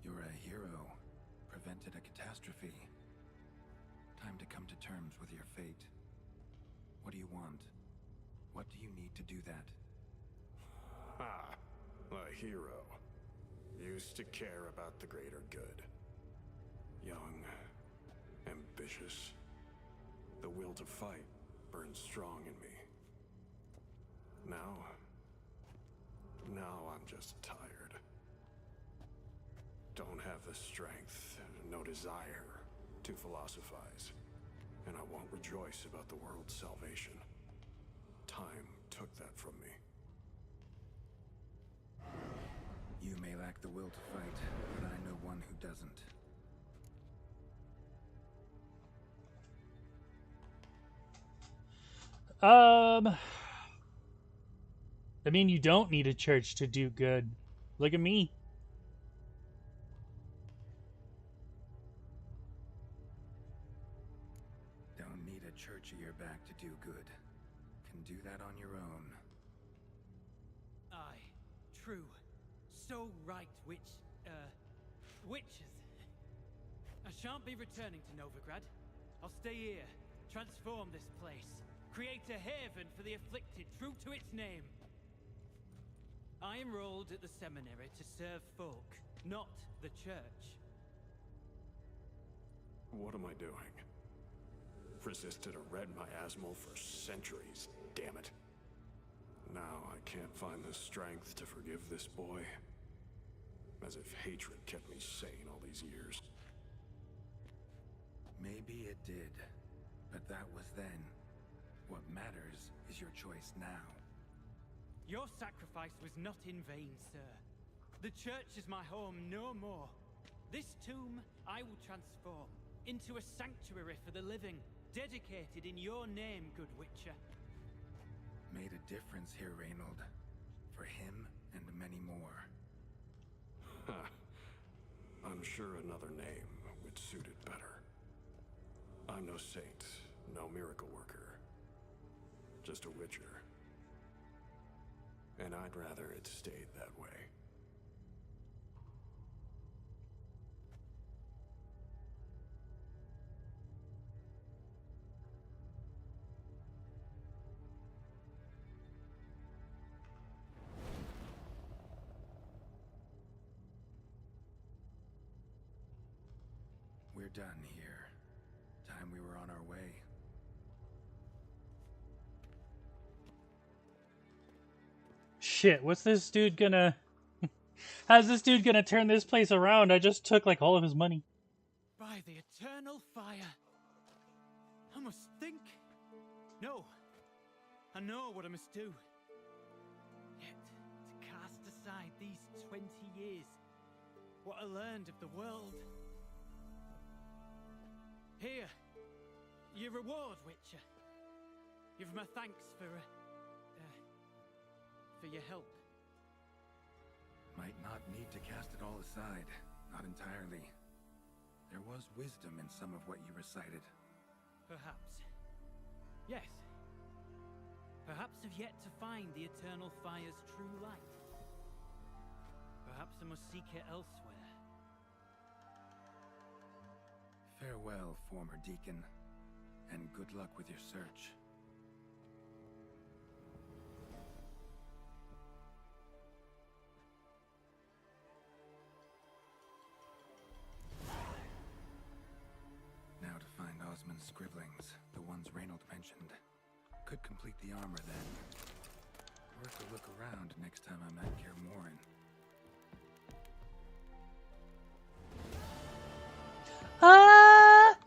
You're a hero. Prevented a catastrophe. Time to come to terms with your fate. What do you want? What do you need to do that? Ha! A hero. Used to care about the greater good. Young. Ambitious. The will to fight burns strong in me. Now I'm just tired. Don't have the strength, no desire to philosophize, and I won't rejoice about the world's salvation. Time took that from me. You may lack the will to fight, but I know one who doesn't. I mean, you don't need a church to do good. Look at me. Don't need a church at your back to do good. Can do that on your own. Aye, true. So right, witches. I shan't be returning to Novigrad. I'll stay here, transform this place, create a haven for the afflicted, true to its name. I enrolled at the seminary to serve folk, not the church. What am I doing? Resisted a red miasmal for centuries, damn it. Now I can't find the strength to forgive this boy. As if hatred kept me sane all these years. Maybe it did, but that was then. What matters is your choice now. Your sacrifice was not in vain, sir. The church is my home no more. This tomb I will transform into a sanctuary for the living, dedicated in your name, good Witcher. Made a difference here, Reynold. For him and many more. I'm sure another name would suit it better. I'm no saint, no miracle worker. Just a Witcher. And I'd rather it stayed that way. We're done here. Time we were on our way. Shit, what's this dude gonna... How's this dude gonna turn this place around? I just took, like, all of his money. By the eternal fire. I must think. No. I know what I must do. Yet, to cast aside these 20 years, what I learned of the world. Here, your reward, Witcher. You've my thanks for your help. Might not need to cast it all aside. Not entirely. There was wisdom in some of what you recited. Perhaps. Yes. Perhaps I've yet to find the eternal fire's true light. Perhaps I must seek it elsewhere. Farewell, former deacon, and good luck with your search. Now to find Osmond's scribblings, the ones Reynold mentioned. Could complete the armor then. Worth a look around next time I'm at Kaer Morhen. Ah!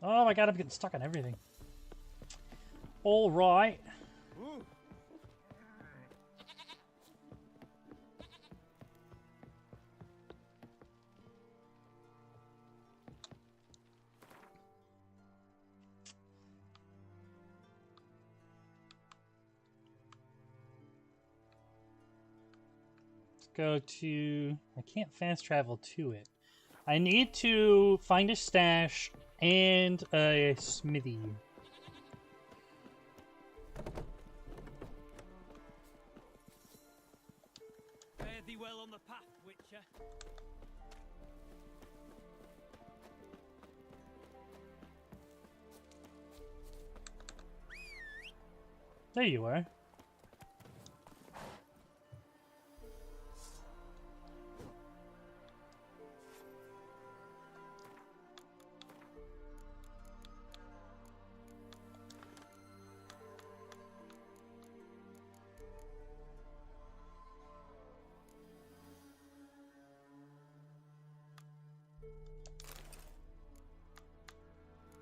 Oh my god, I'm getting stuck on everything. All right. Ooh. Let's go to... I can't fast travel to it. I need to find a stash and a smithy. thee well on the path, Witcher. There you are.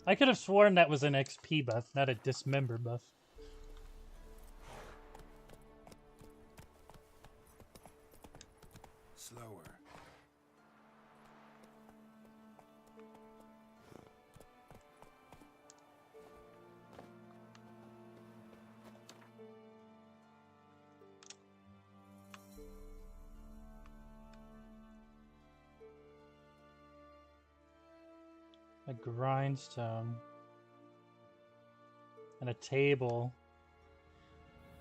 I could have sworn that was an XP buff, not a dismember buff. Slower. A grindstone. And a table.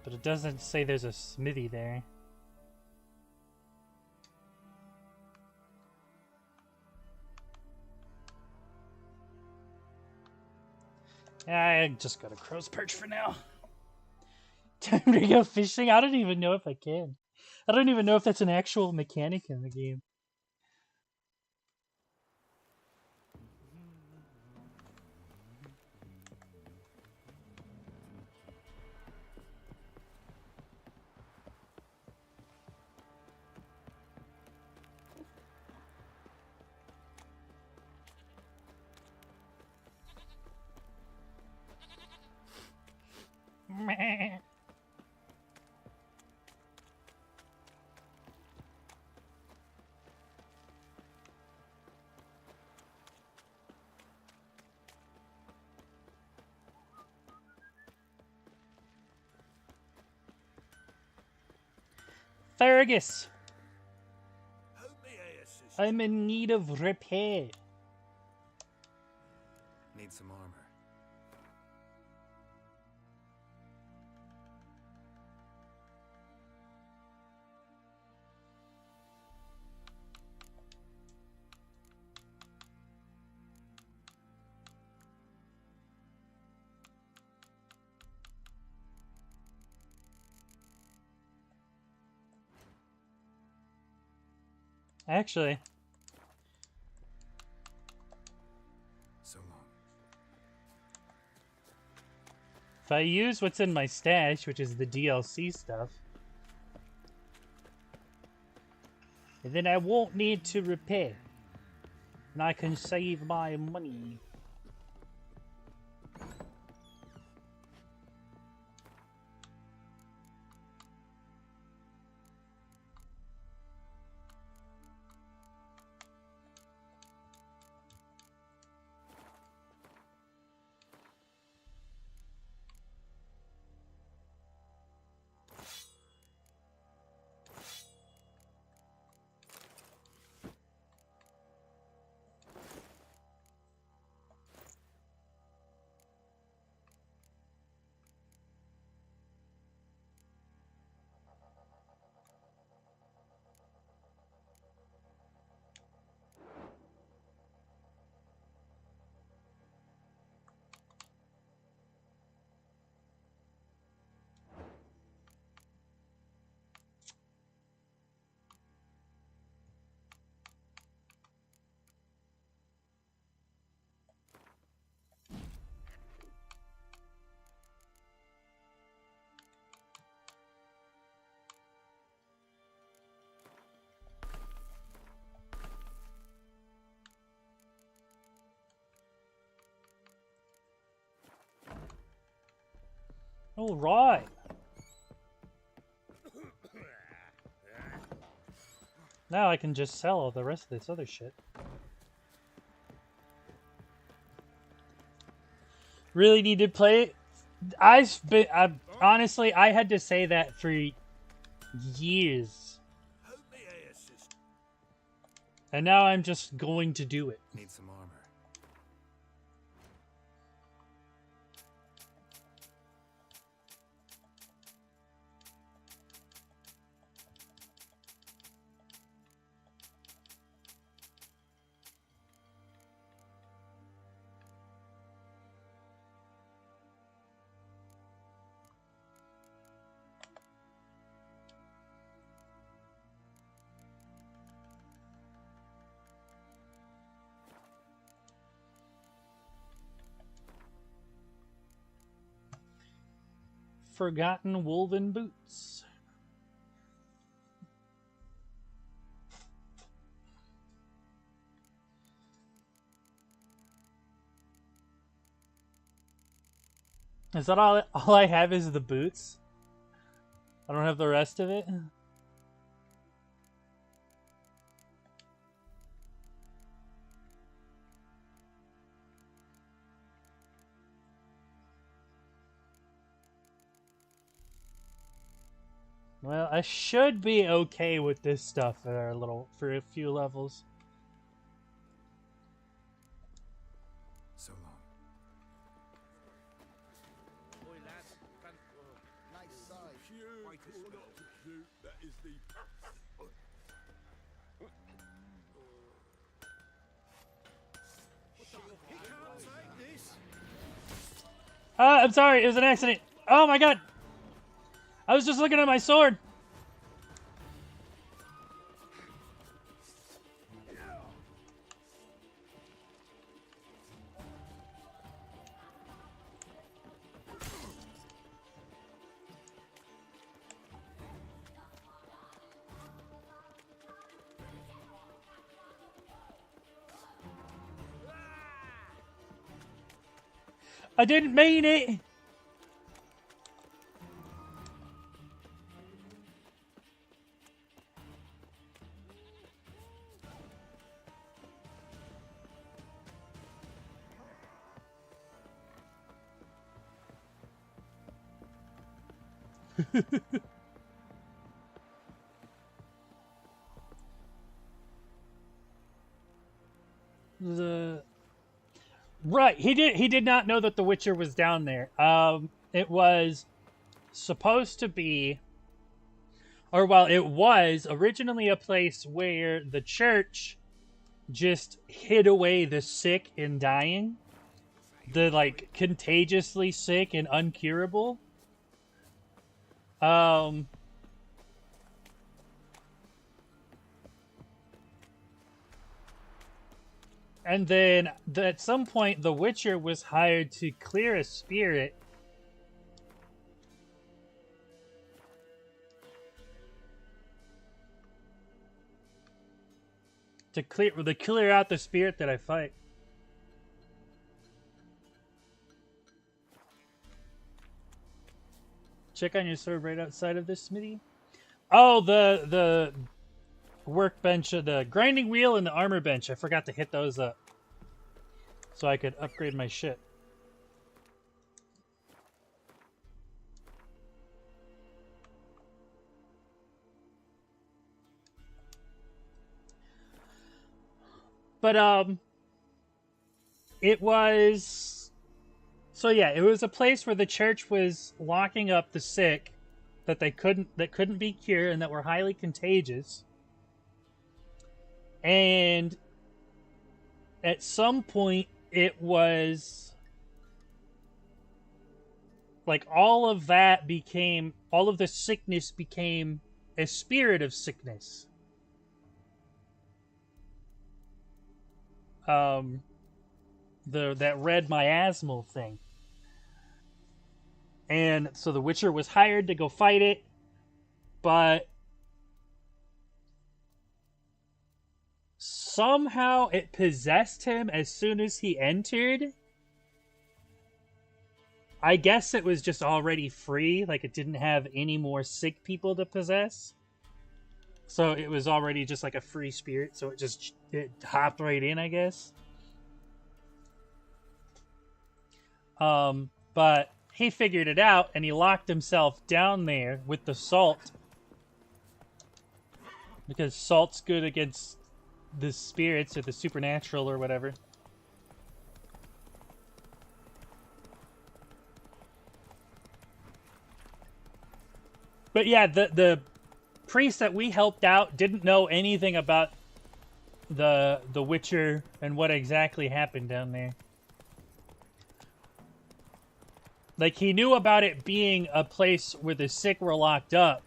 But it doesn't say there's a smithy there. I just got a crow's perch for now. Time to go fishing? I don't even know if I can. I don't even know if that's an actual mechanic in the game. Meh. Fergus, How may I assist? I'm in need of repair. Need some armor. Actually, So long. if I use what's in my stash, which is the DLC stuff, then I won't need to repair. And I can save my money. All right. Now I can just sell all the rest of this other shit. Really need to play it. Honestly, I had to say that for years. How may I assist? And now I'm just going to do it. Need some armor. forgotten woven boots. Is that all I have is the boots? I don't have the rest of it? Well, I should be okay with this stuff for a few levels. So long. Oi, lads. Nice size. Cute or not so cute, that is the... He can't take this. I'm sorry, it was an accident. Oh my god! I was just looking at my sword. I didn't mean it. Right, he did not know that the Witcher was down there. It was supposed to be, or well, it was originally a place where the church just hid away the sick and dying, the like contagiously sick and uncurable. And then at some point, the Witcher was hired to clear a spirit. To clear out the spirit that I fight. Check on your sword right outside of this smithy. Oh, the workbench, the grinding wheel and the armor bench. I forgot to hit those up so I could upgrade my shit. But it was, so yeah, it was a place where the church was locking up the sick that couldn't be cured and that were highly contagious. And at some point, it was like all of the sickness became a spirit of sickness. That red miasmal thing. And so the Witcher was hired to go fight it, but somehow it possessed him as soon as he entered. I guess it was just already free, like it didn't have any more sick people to possess. So it was already just like a free spirit, so it hopped right in, I guess. But he figured it out, and he locked himself down there with the salt. Because salt's good against the spirits or the supernatural or whatever. But yeah, the priest that we helped out didn't know anything about the Witcher and what exactly happened down there. Like, he knew about it being a place where the sick were locked up.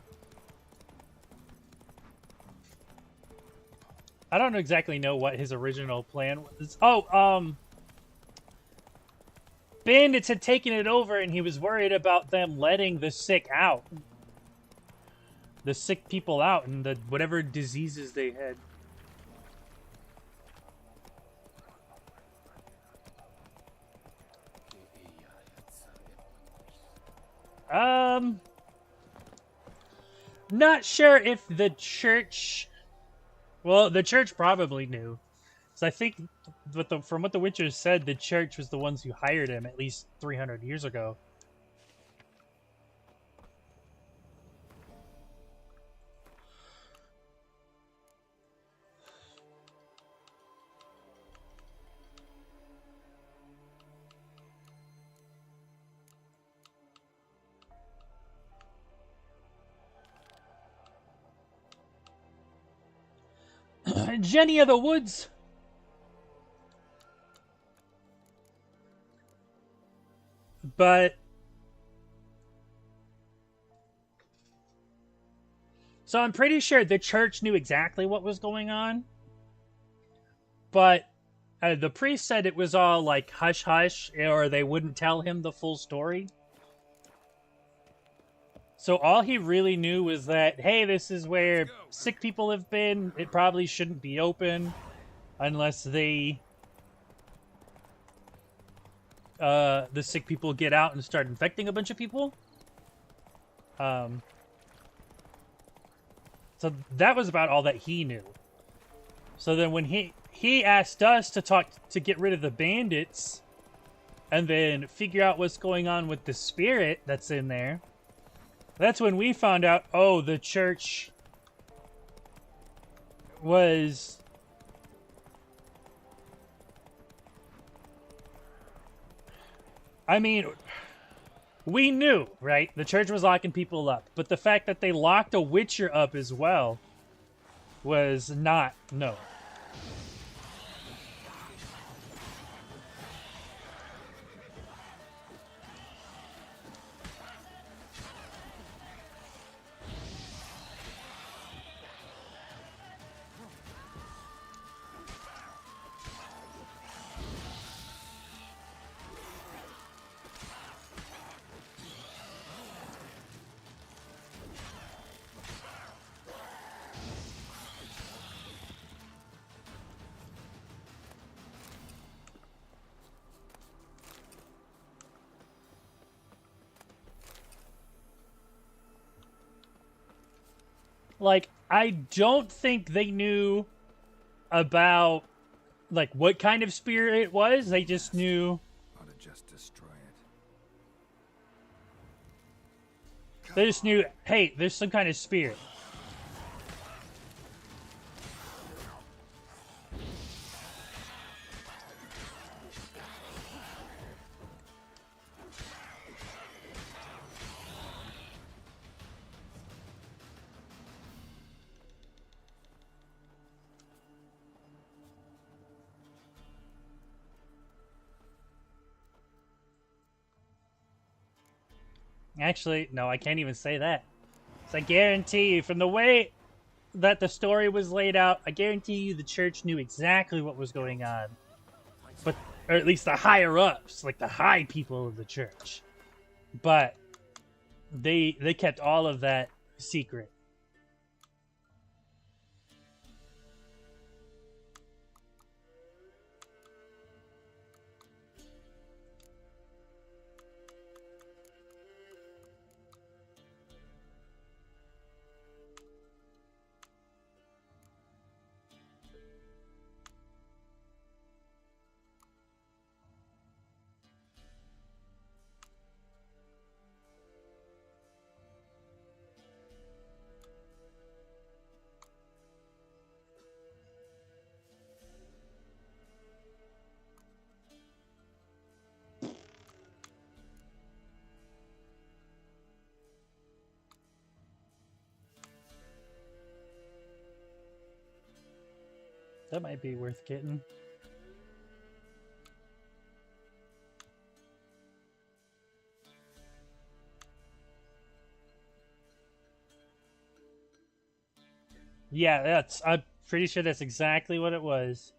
I don't exactly know what his original plan was. Oh, bandits had taken it over, and he was worried about them letting the sick out. The sick people out, and the whatever diseases they had. Not sure if the church... Well, the church probably knew. So I think, from what the Witchers said, the church was the ones who hired him at least 300 years ago. Jenny of the Woods. But so I'm pretty sure the church knew exactly what was going on. But the priest said it was all like hush hush, or they wouldn't tell him the full story. So all he really knew was that, hey, this is where sick people have been. It probably shouldn't be open unless the sick people get out and start infecting a bunch of people. So that was about all that he knew. So then when he asked us to get rid of the bandits and then figure out what's going on with the spirit that's in there, that's when we found out, oh, the church was... I mean, we knew, right? The church was locking people up. But the fact that they locked a Witcher up as well was not known. Like, I don't think they knew about, like, what kind of spirit it was. They just knew... Ought to just destroy it. They just knew, hey, there's some kind of spirit. Actually, no, I can't even say that. So I guarantee you, from the way that the story was laid out, I guarantee you the church knew exactly what was going on. But, or at least the higher-ups, like the high people of the church. But they kept all of that secret. That might be worth getting. Yeah, I'm pretty sure that's exactly what it was.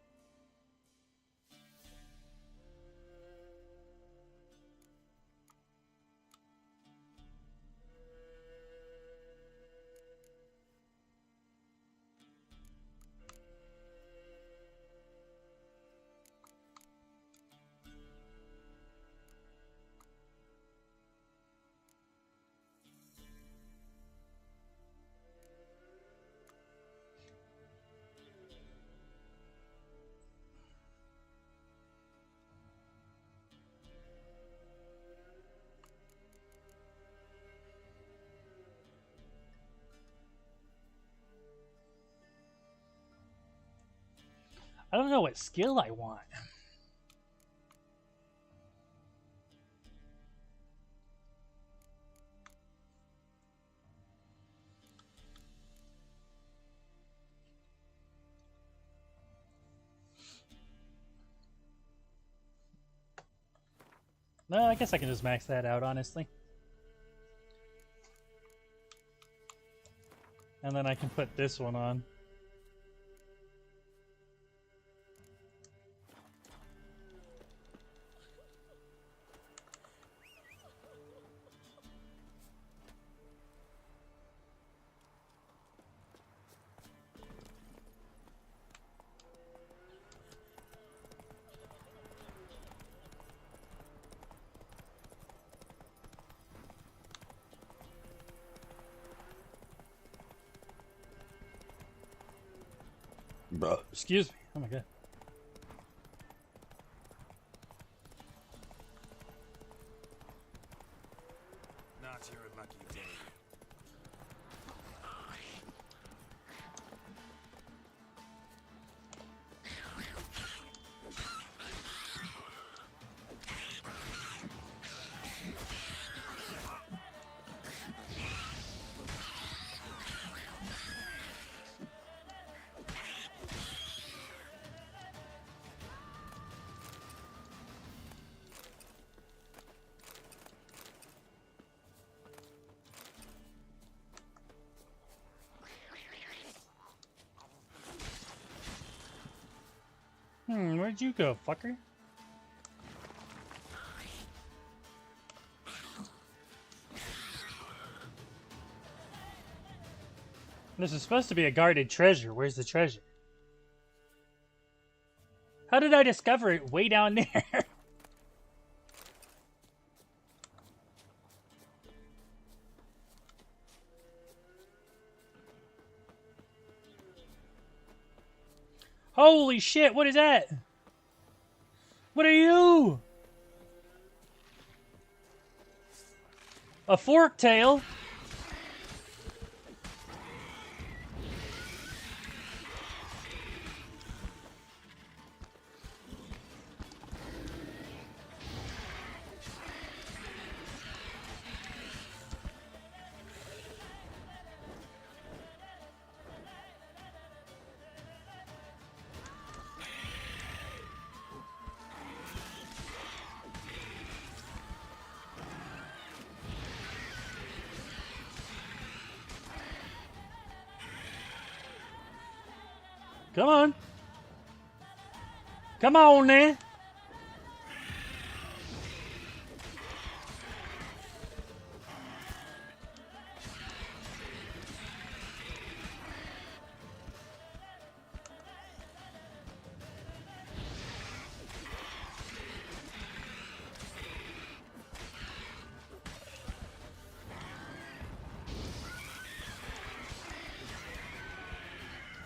I don't know what skill I want. No, I guess I can just max that out, honestly. And then I can put this one on. Excuse me. Oh my god. Not your lucky day. Where'd you go, fucker? This is supposed to be a guarded treasure. Where's the treasure? How did I discover it way down there? Holy shit, what is that? What are you? A fork tail? Come on. Come on, then.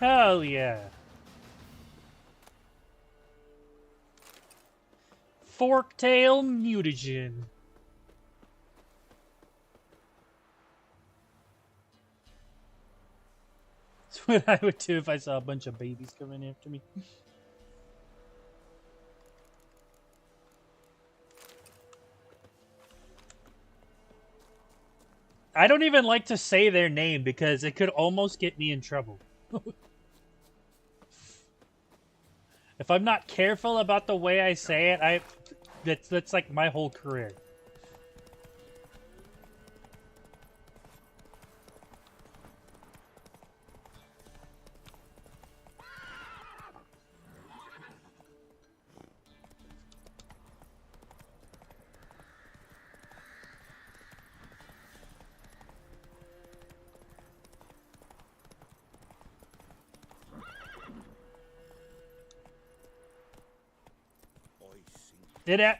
Hell yeah. Forktail mutagen. That's what I would do if I saw a bunch of babies coming after me. I don't even like to say their name because it could almost get me in trouble. If I'm not careful about the way I say it, that's like my whole career.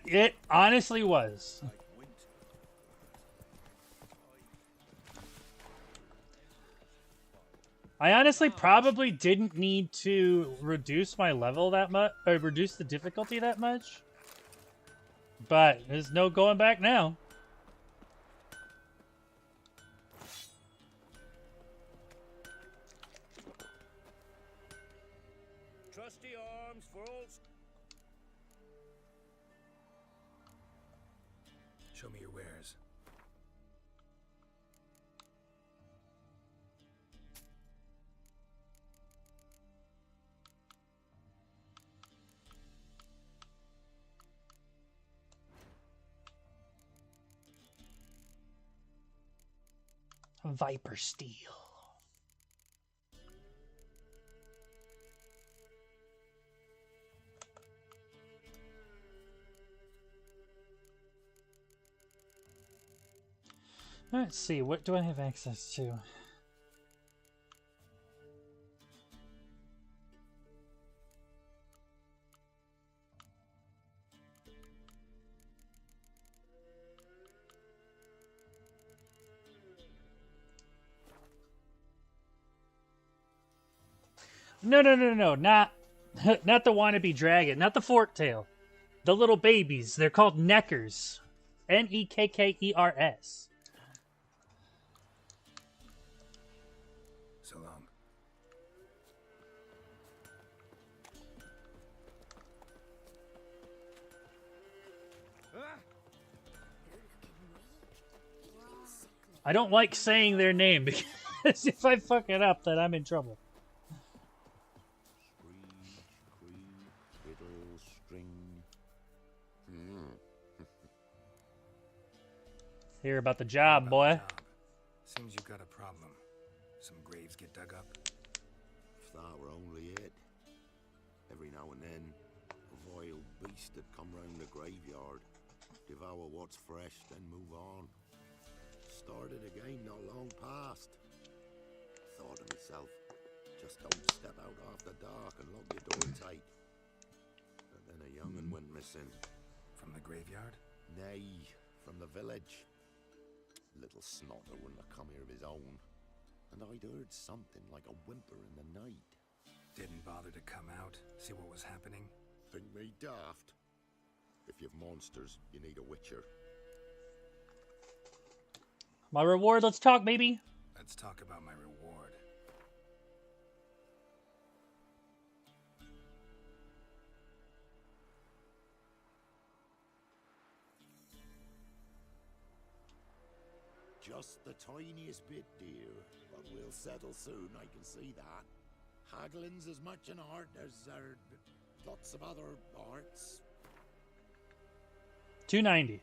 It honestly was. I honestly probably didn't need to reduce my level that much, or reduce the difficulty that much. But there's no going back now. trusty arms for old... Show me your wares. Viper steel. Let's see, what do I have access to? No, not not the wannabe dragon, not the fork tail. The little babies, they're called neckers. Nekkers. So long. I don't like saying their name because if I fuck it up, then I'm in trouble. Hear about the job, boy. Seems you've got a problem. Some graves get dug up. If that were only it. Every now and then, a vile beast would come round the graveyard, devour what's fresh, then move on. Started again not long past. Thought to myself, just don't step out after dark and lock your door tight. But then a young'un went missing. From the graveyard? Nay, from the village. Little snotter wouldn't have come here of his own. And I'd heard something like a whimper in the night. Didn't bother to come out, see what was happening? Think me daft? If you've monsters, you need a witcher. My reward, let's talk, baby. Let's talk about my reward. Just the tiniest bit, dear. But we'll settle soon, I can see that. Haggling's as much an art as lots of other arts. 290.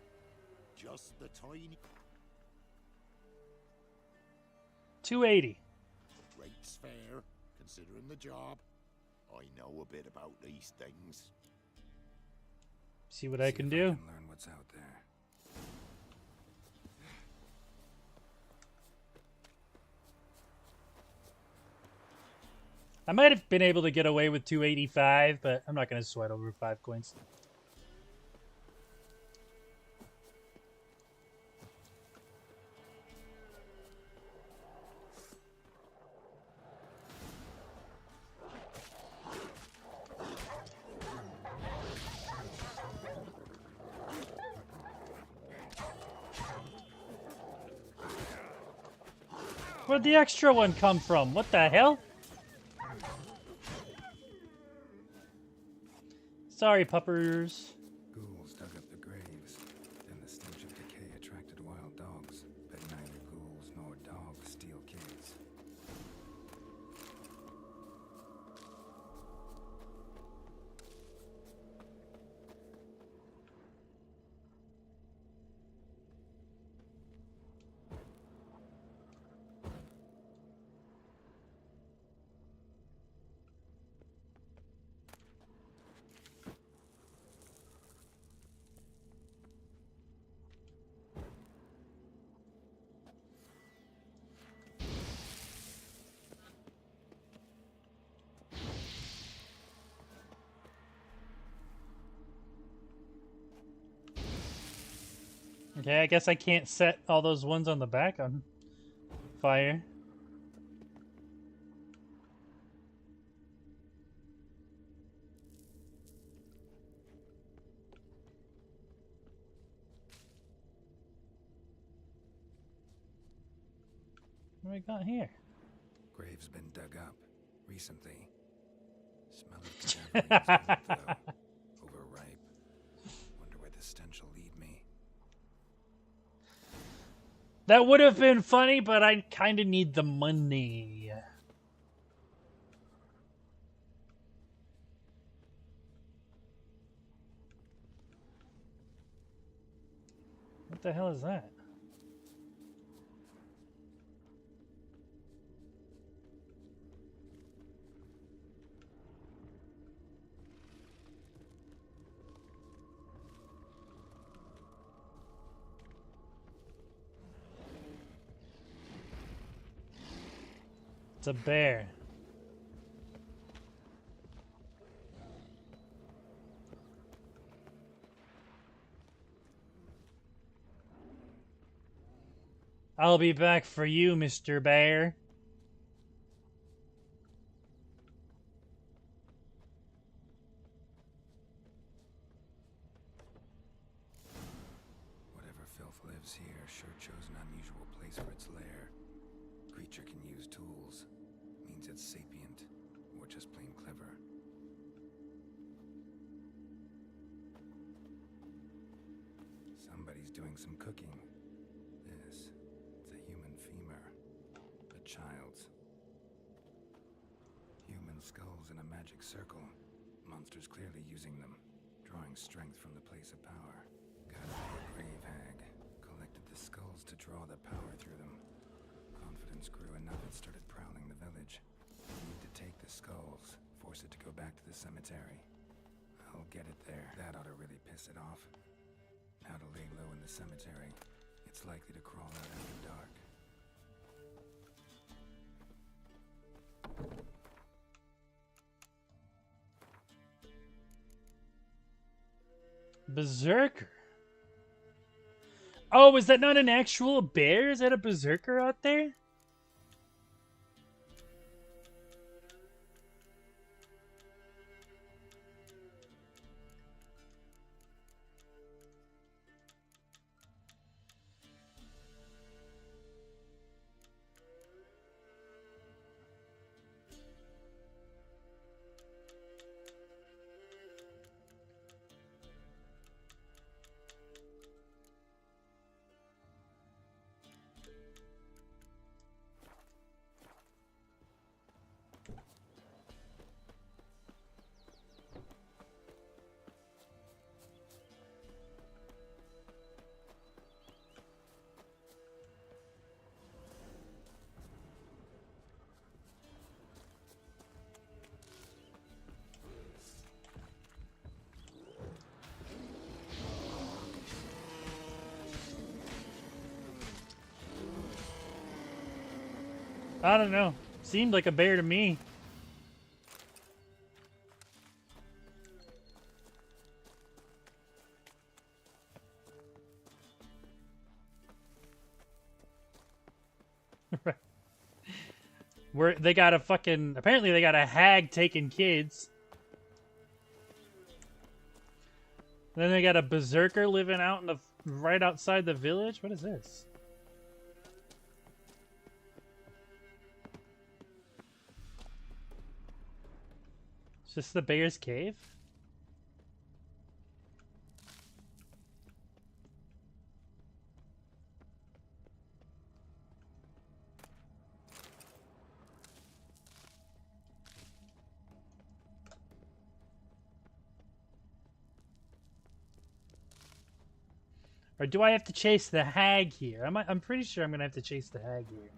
Just the tiny... 280. Rate's fair, considering the job. I know a bit about these things. See what I can do. Learn what's out there. I might have been able to get away with 285, but I'm not going to sweat over 5 coins. Where'd the extra one come from? What the hell? Sorry, puppers. Ghouls dug up the graves. Then the stench of decay attracted wild dogs. But neither ghouls nor dogs steal kids. Okay, I guess I can't set all those ones on the back on fire. What do we got here? Graves been dug up recently. Smell of cadaver is good, though. Overripe. Wonder where the stench will lead me. That would have been funny, but I kind of need the money. What the hell is that? It's a bear. I'll be back for you, Mr. Bear. Whatever filth lives here sure chose an unusual place for its lair. Creature can use tools. Means it's sapient, or just plain clever. Somebody's doing some cooking. It's a human femur. A child's. Human skulls in a magic circle. Monsters clearly using them. Drawing strength from the place of power. Gotta be a grave hag. Collected the skulls to draw the power through them. Confidence grew enough it started prowling the village. Need to take the skulls. Force it to go back to the cemetery. I'll get it there. That ought to really piss it off. How to lay low in the cemetery. It's likely to crawl out after dark. Berserker. Oh, is that not an actual bear? Is that a berserker out there? I don't know. Seemed like a bear to me. Right. Where they got a fucking... Apparently they got a hag taking kids. Then they got a berserker living out in the... right outside the village? What is this? Is this the bear's cave? Or do I have to chase the hag here? I'm pretty sure I'm gonna have to chase the hag here.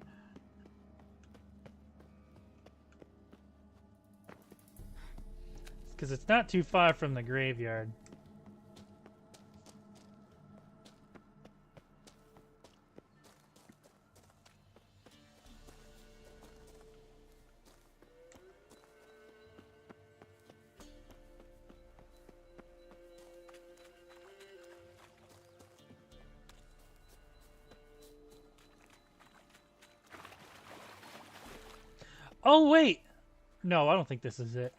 Because it's not too far from the graveyard. Oh, wait! No, I don't think this is it.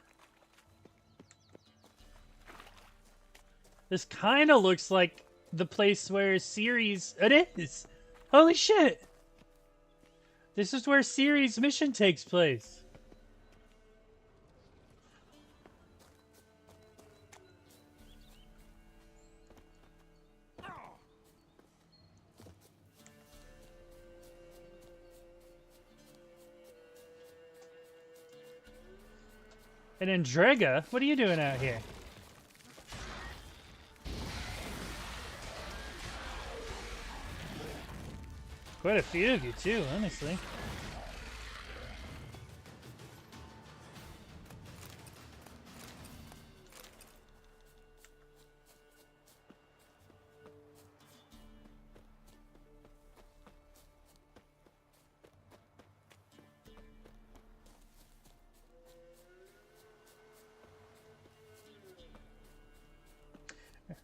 This kind of looks like the place where Ciri's... It is! Holy shit! This is where Ciri's mission takes place. And Andrega, what are you doing out here? Quite a few of you too, honestly.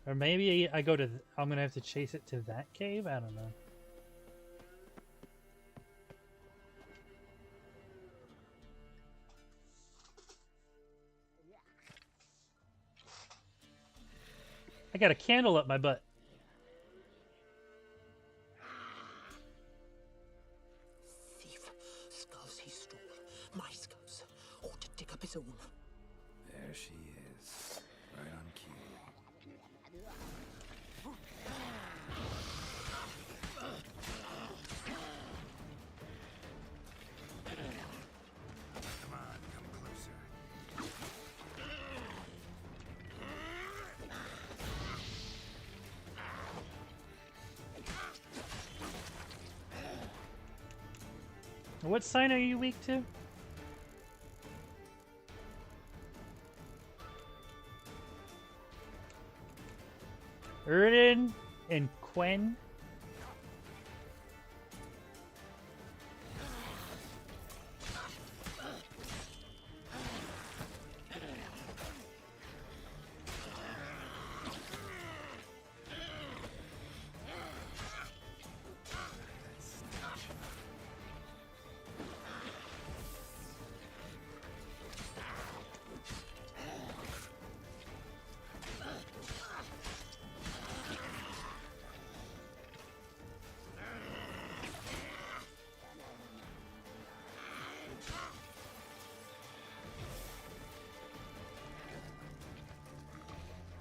Or maybe I go to... I'm gonna have to chase it to that cave? I don't know. I got a candle up my butt. Thief. Skulls he stole. My skulls. Ought to dig up his own. There she is. Right on cue. Come on, come closer. What sign are you weak to? Erden and Quen.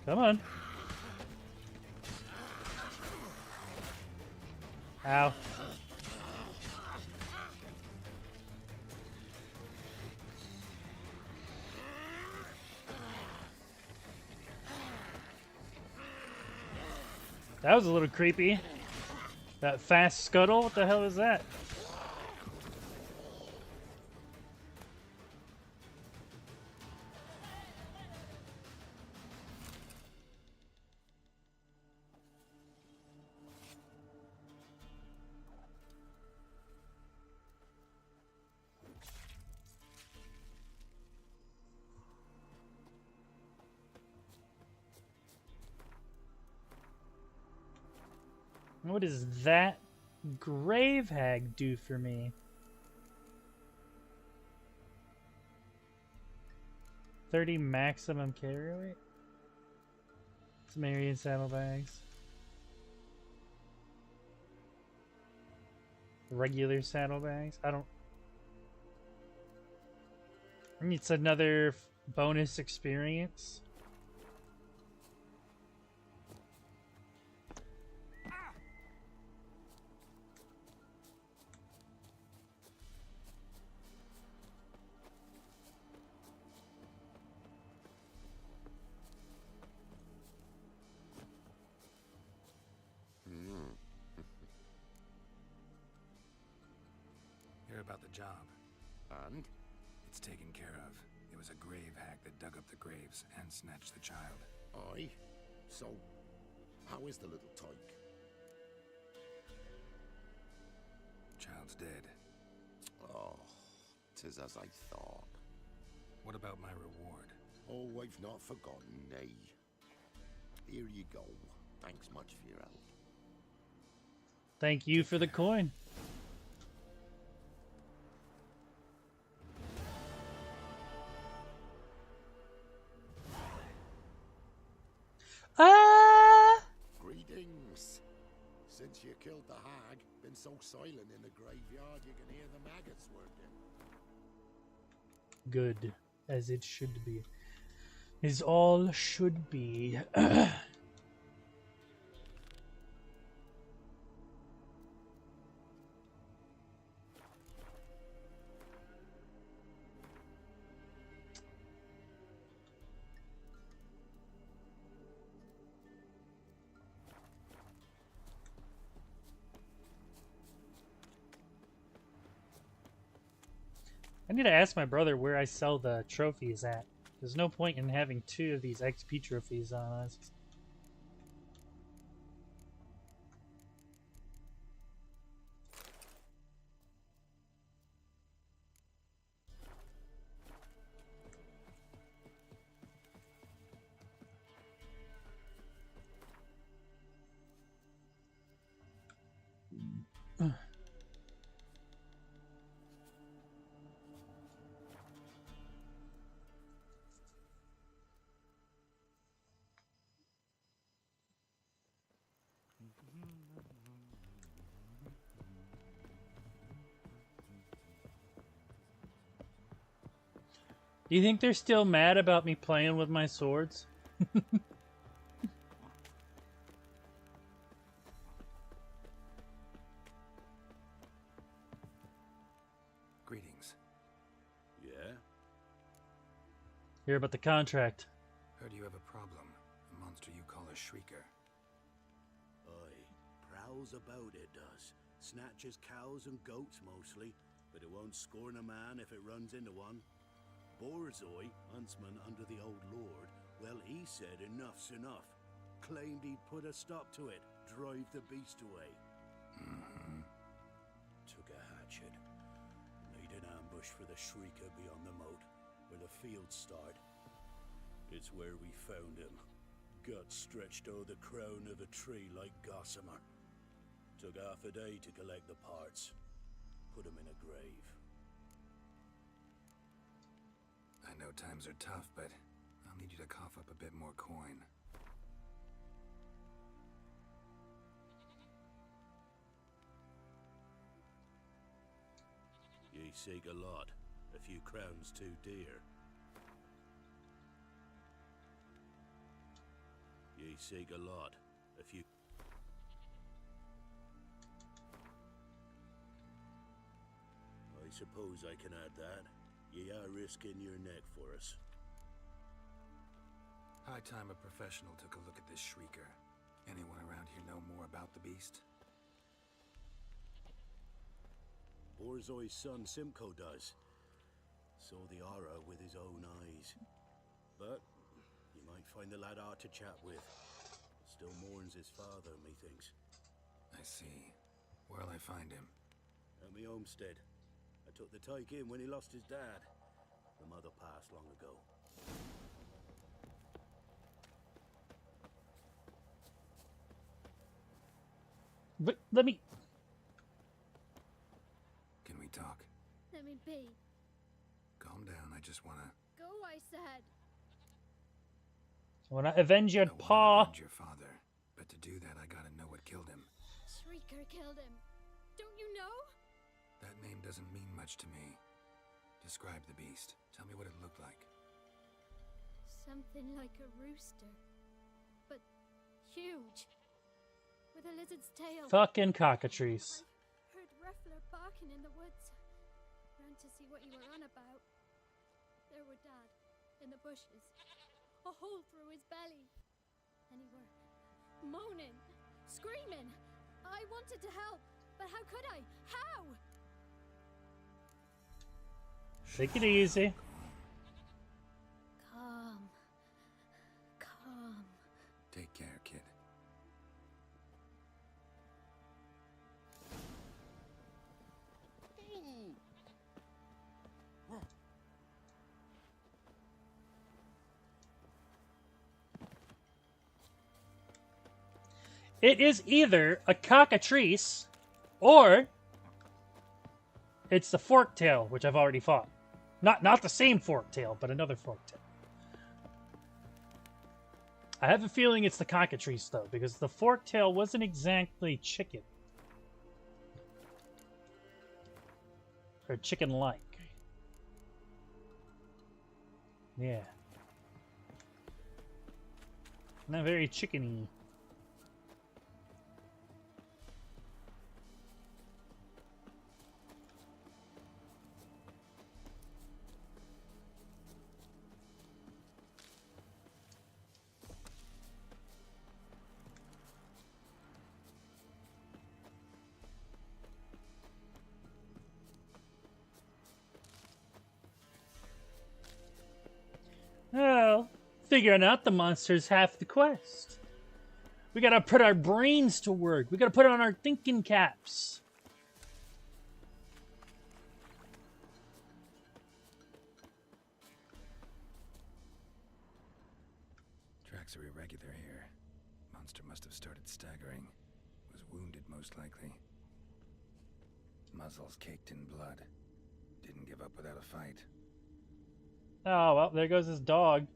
Come on. Ow. That was a little creepy. That fast scuttle? What the hell is that? What does that grave hag do for me? 30 maximum carry weight? Sumerian saddlebags. Regular saddlebags? I don't... It's another bonus experience. Hear about the job. And? It's taken care of. It was a grave hag that dug up the graves and snatched the child. Aye. So, how is the little tyke? Child's dead. Oh, 'tis as I thought. What about my reward? Oh, I've not forgotten, nay. Here you go. Thanks much for your help. Thank you for the coin. Ah! Greetings. Since you killed the hag, been so silent in the graveyard you can hear the maggots working. Good, as it should be. Is all should be. I need to ask my brother where I sell the trophies at. There's no point in having 2 of these XP trophies on us. Do you think they're still mad about me playing with my swords? Greetings. Yeah? Hear about the contract. Heard you have a problem. A monster you call a shrieker. Aye, prowls about it does. Snatches cows and goats mostly, but it won't scorn a man if it runs into one. Borzoi, huntsman under the old lord, well, he said enough's enough. Claimed he'd put a stop to it, drive the beast away. Took a hatchet, made an ambush for the shrieker beyond the moat, where the fields start. It's where we found him, guts stretched o'er the crown of a tree like gossamer. Took half a day to collect the parts, put him in a grave. I know times are tough, but I'll need you to cough up a bit more coin. Ye seek a lot, a few crowns too dear. Ye seek a lot, a few... I suppose I can add that. Ye are risking your neck for us. High time a professional took a look at this shrieker. Anyone around here know more about the beast? Borzoi's son Simcoe does. Saw the aura with his own eyes. But you might find the lad hard to chat with. Still mourns his father, methinks. I see. Where'll I find him? At me homestead. I took the tyke in when he lost his dad. The mother passed long ago. But let me... Can we talk? Let me be. Calm down, I just wanna... Go, I said. When I avenge your I wanna paw... avenge your father, but to do that I gotta know what killed him. Shrieker killed him. Don't you know? That name doesn't mean much to me. Describe the beast. Tell me what it looked like. Something like a rooster. But huge. With a lizard's tail. Fucking cockatrice. I heard Ruffler barking in the woods. Ran to see what you were on about. There were Dad, in the bushes. A hole through his belly. And he were moaning, screaming. I wanted to help, but how could I? How? Take it easy. Calm. Calm. Take care, kid. It is either a cockatrice or it's the forktail, which I've already fought. Not the same forktail, but another forktail. I have a feeling it's the cockatrice, though, because the forktail wasn't exactly chicken. Or chicken-like. Yeah. Not very chickeny. Figuring out the monster's half the quest. We gotta put our brains to work. We gotta put on our thinking caps. Tracks are irregular here. Monster must have started staggering. Was wounded, most likely. Muzzles caked in blood. Didn't give up without a fight. Oh, well, there goes his dog.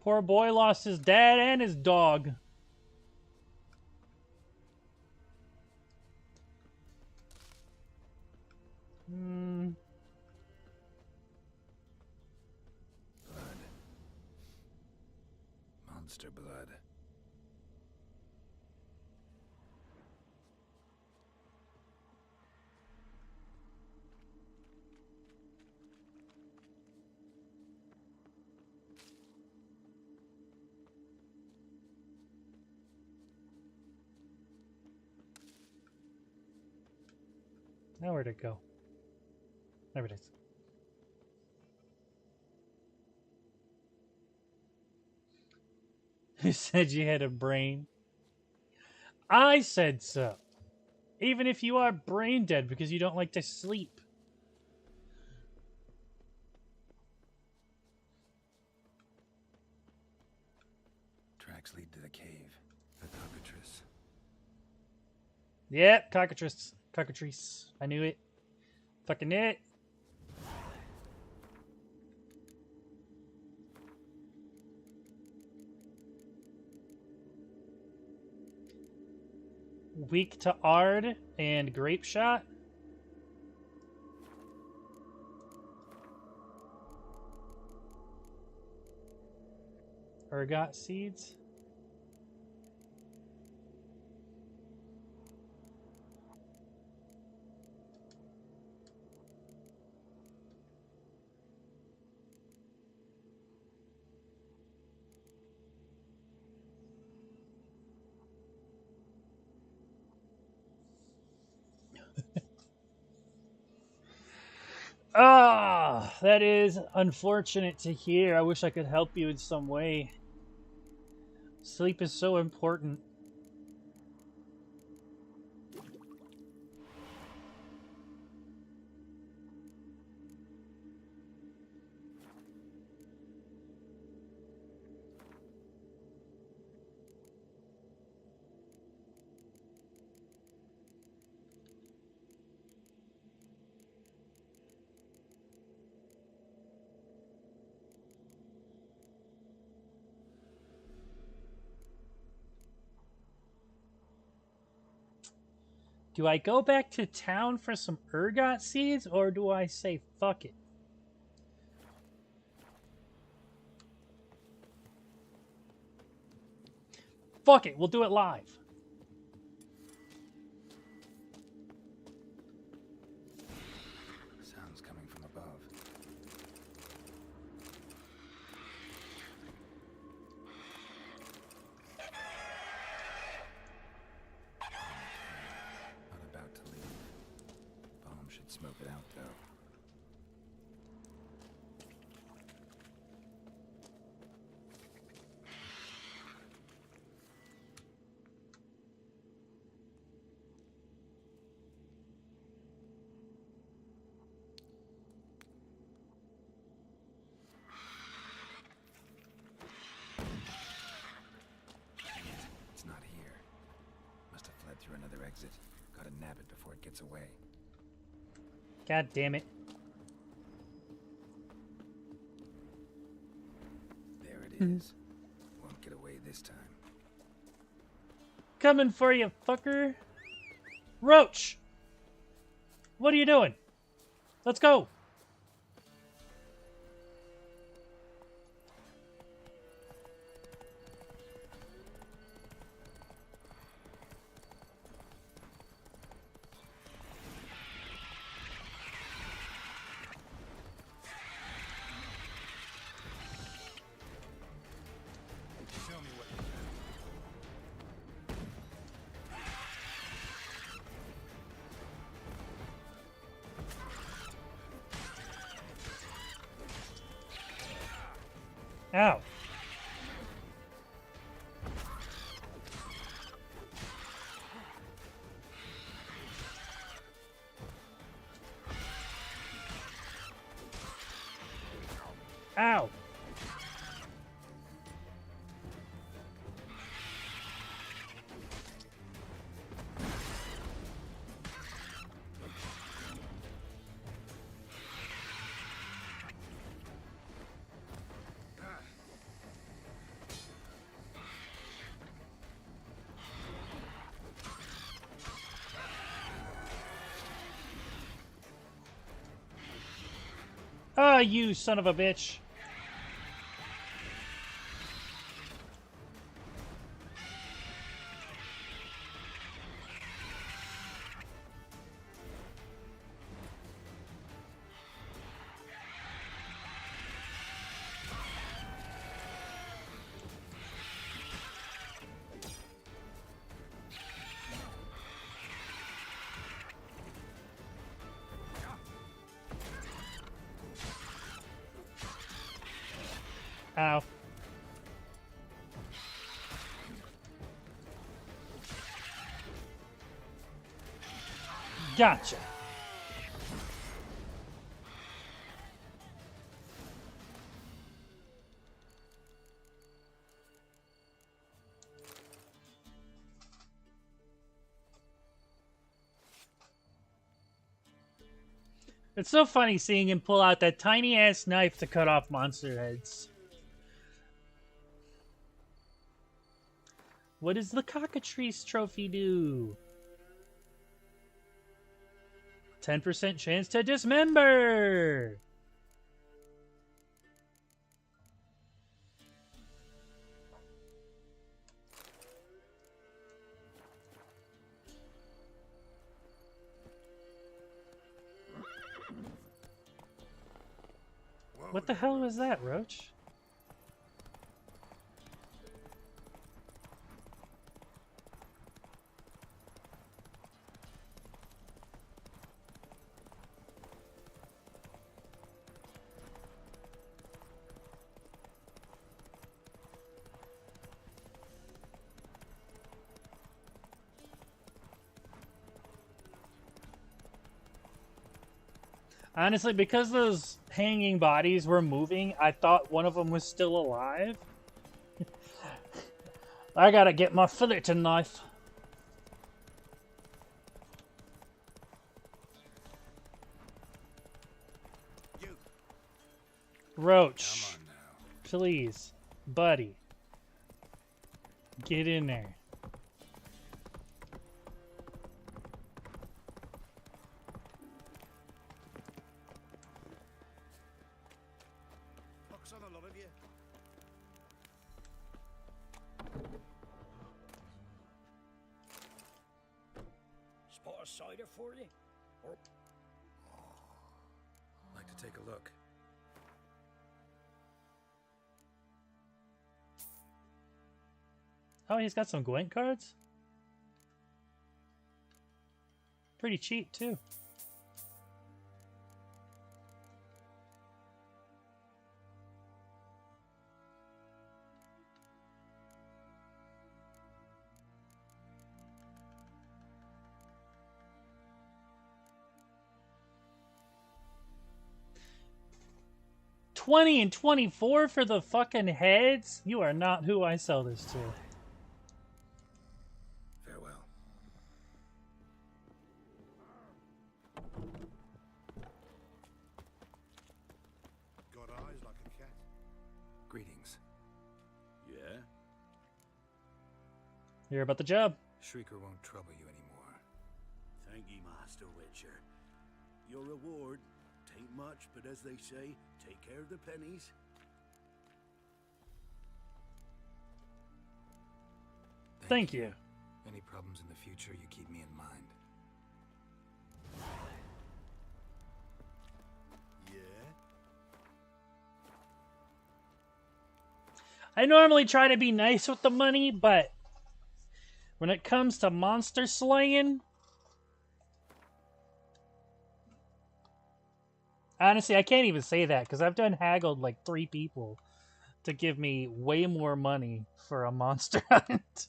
Poor boy lost his dad and his dog. Blood. Monster blood. Now where'd it go? There it is. Who said you had a brain? I said so. Even if you are brain dead because you don't like to sleep. Tracks lead to the cave. The cockatrice. Yep, cockatrice. Cockatrice. I knew it. Fucking knew it. Weak to Ard and Grape Shot. Ergot Seeds. Ah, that is unfortunate to hear. I wish I could help you in some way. Sleep is so important. Do I go back to town for some ergot seeds, or do I say fuck it? Fuck it, we'll do it live. Sounds coming from above. Not about to leave. Bomb should smoke it out, though. It's not here. Must have fled through another exit. Gotta nab it before it gets away. God damn it. There it is. Won't get away this time. Coming for you, fucker. Roach! What are you doing? Let's go. Ow. Ow. Ah, you son of a bitch. Ow. Gotcha. It's so funny seeing him pull out that tiny ass knife to cut off monster heads. What does the cockatrice trophy do? 10% chance to dismember! What the hell was that, Roach? Honestly, because those hanging bodies were moving, I thought one of them was still alive. I gotta get my filleting knife. Roach, please, buddy, get in there. Pox on a lot of you. Spot a cider for you? Or Like to take a look. Oh, he's got some Gwent cards? Pretty cheap, too. $20 and $24 for the fucking heads? You are not who I sell this to. Farewell. Got eyes like a cat. Greetings. Yeah? Hear about the job. Shrieker won't trouble you anymore. Thank ye, Master Witcher. Your reward, tain't much, but as they say, take care of the pennies. Thank you. Any problems in the future, you keep me in mind. Yeah? I normally try to be nice with the money, but when it comes to monster slaying, honestly, I can't even say that because I've done haggled like 3 people. to give me way more money for a monster hunt.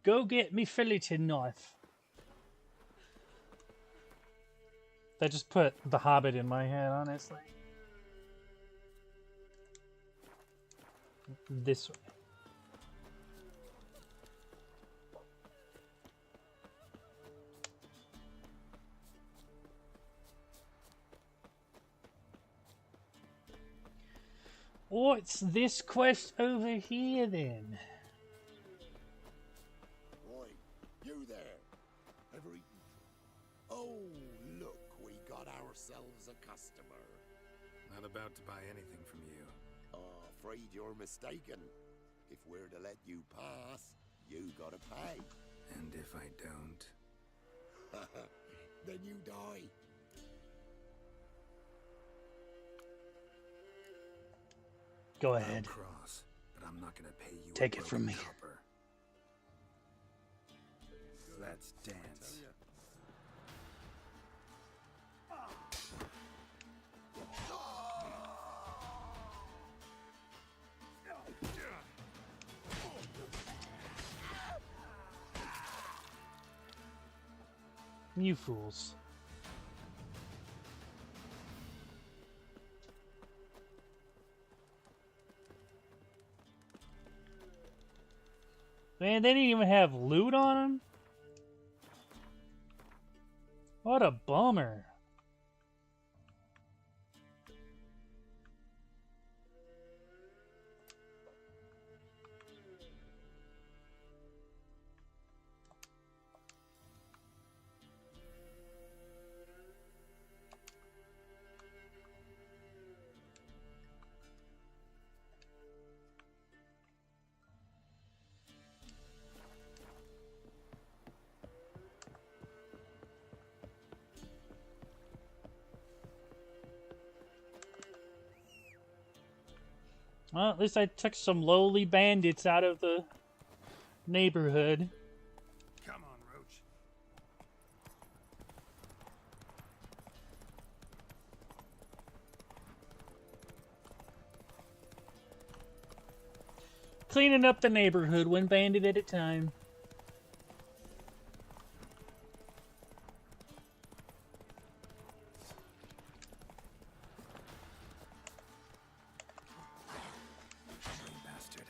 Go get me filleted knife. That just put The Hobbit in my head, honestly. This way. What's this quest over here then? Boy, you there. Ever eaten? Oh, look, we got ourselves a customer. Not about to buy anything from you. Afraid you're mistaken. If we're to let you pass, you gotta pay. And if I don't? Then you die. Go ahead. I'll cross, but I'm not gonna pay you. Take it from me. Copper. Let's dance. You fools. Man, they didn't even have loot on them? What a bummer. Well, at least I took some lowly bandits out of the neighborhood. Come on, Roach. Cleaning up the neighborhood one bandit at a time. Bastard.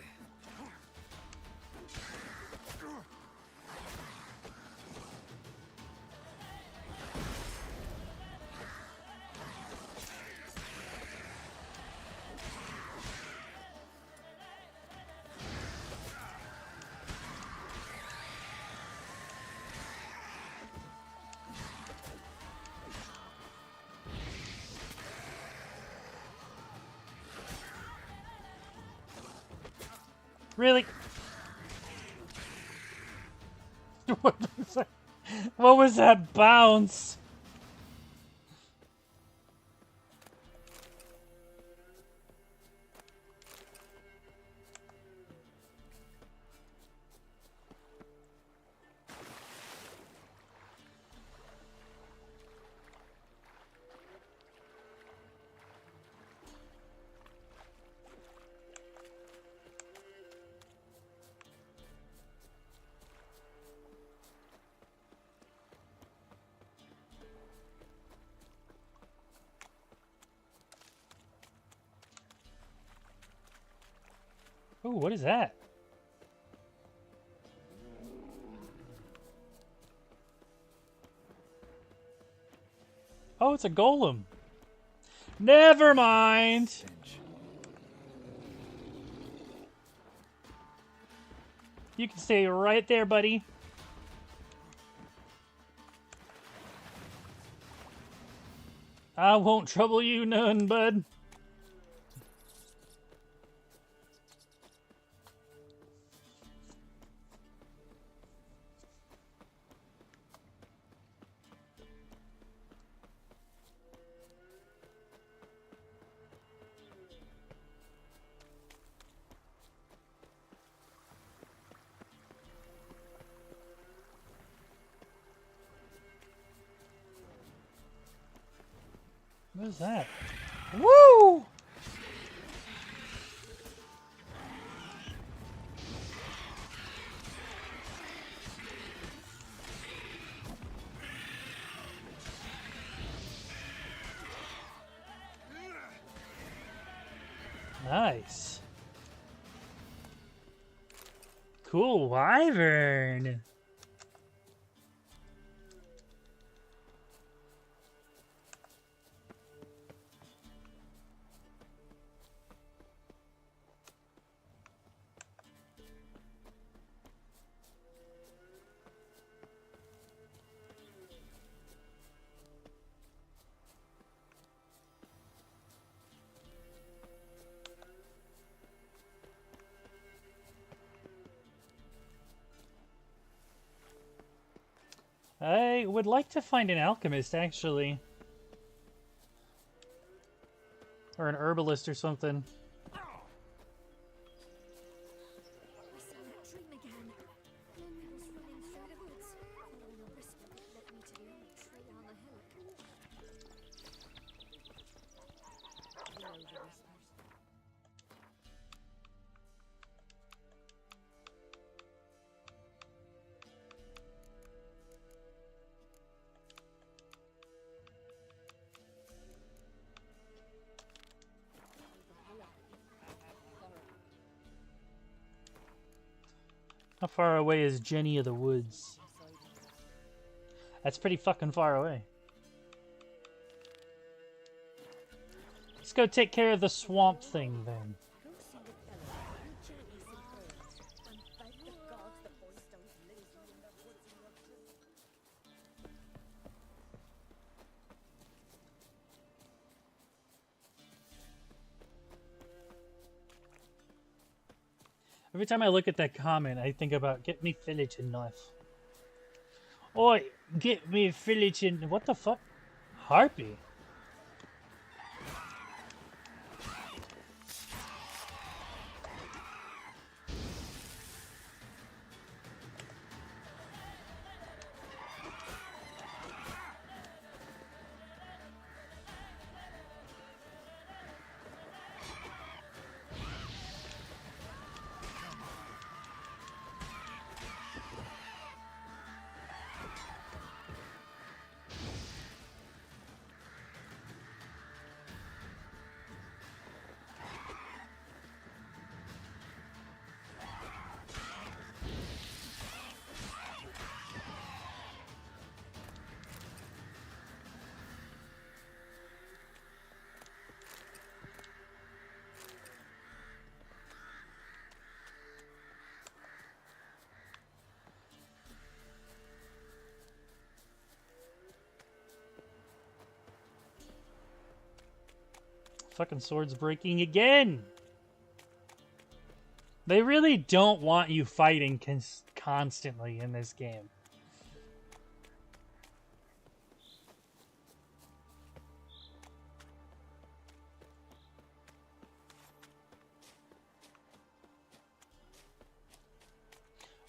Really? What was that? What was that bounce? Ooh, what is that? Oh, it's a golem. Never mind. You can stay right there, buddy. I won't trouble you none, bud. What is that? Woo! Nice. Cool wyvern. I would like to find an alchemist, actually. Or an herbalist or something. I saw that dream again. Then I was running through the woods, following a whisper that led me to the old tree on the hillock. You know the whispers. How far away is Jenny of the Woods? That's pretty fucking far away. Let's go take care of the swamp thing then. Go see the fellow who gently sing birds, and thank the gods the boys don't lose you in the woods in your dream. Every time I look at that comment, I think about get me village and knife. Oi, get me village and what the fuck? Harpy. Fucking sword's breaking again. They really don't want you fighting constantly in this game.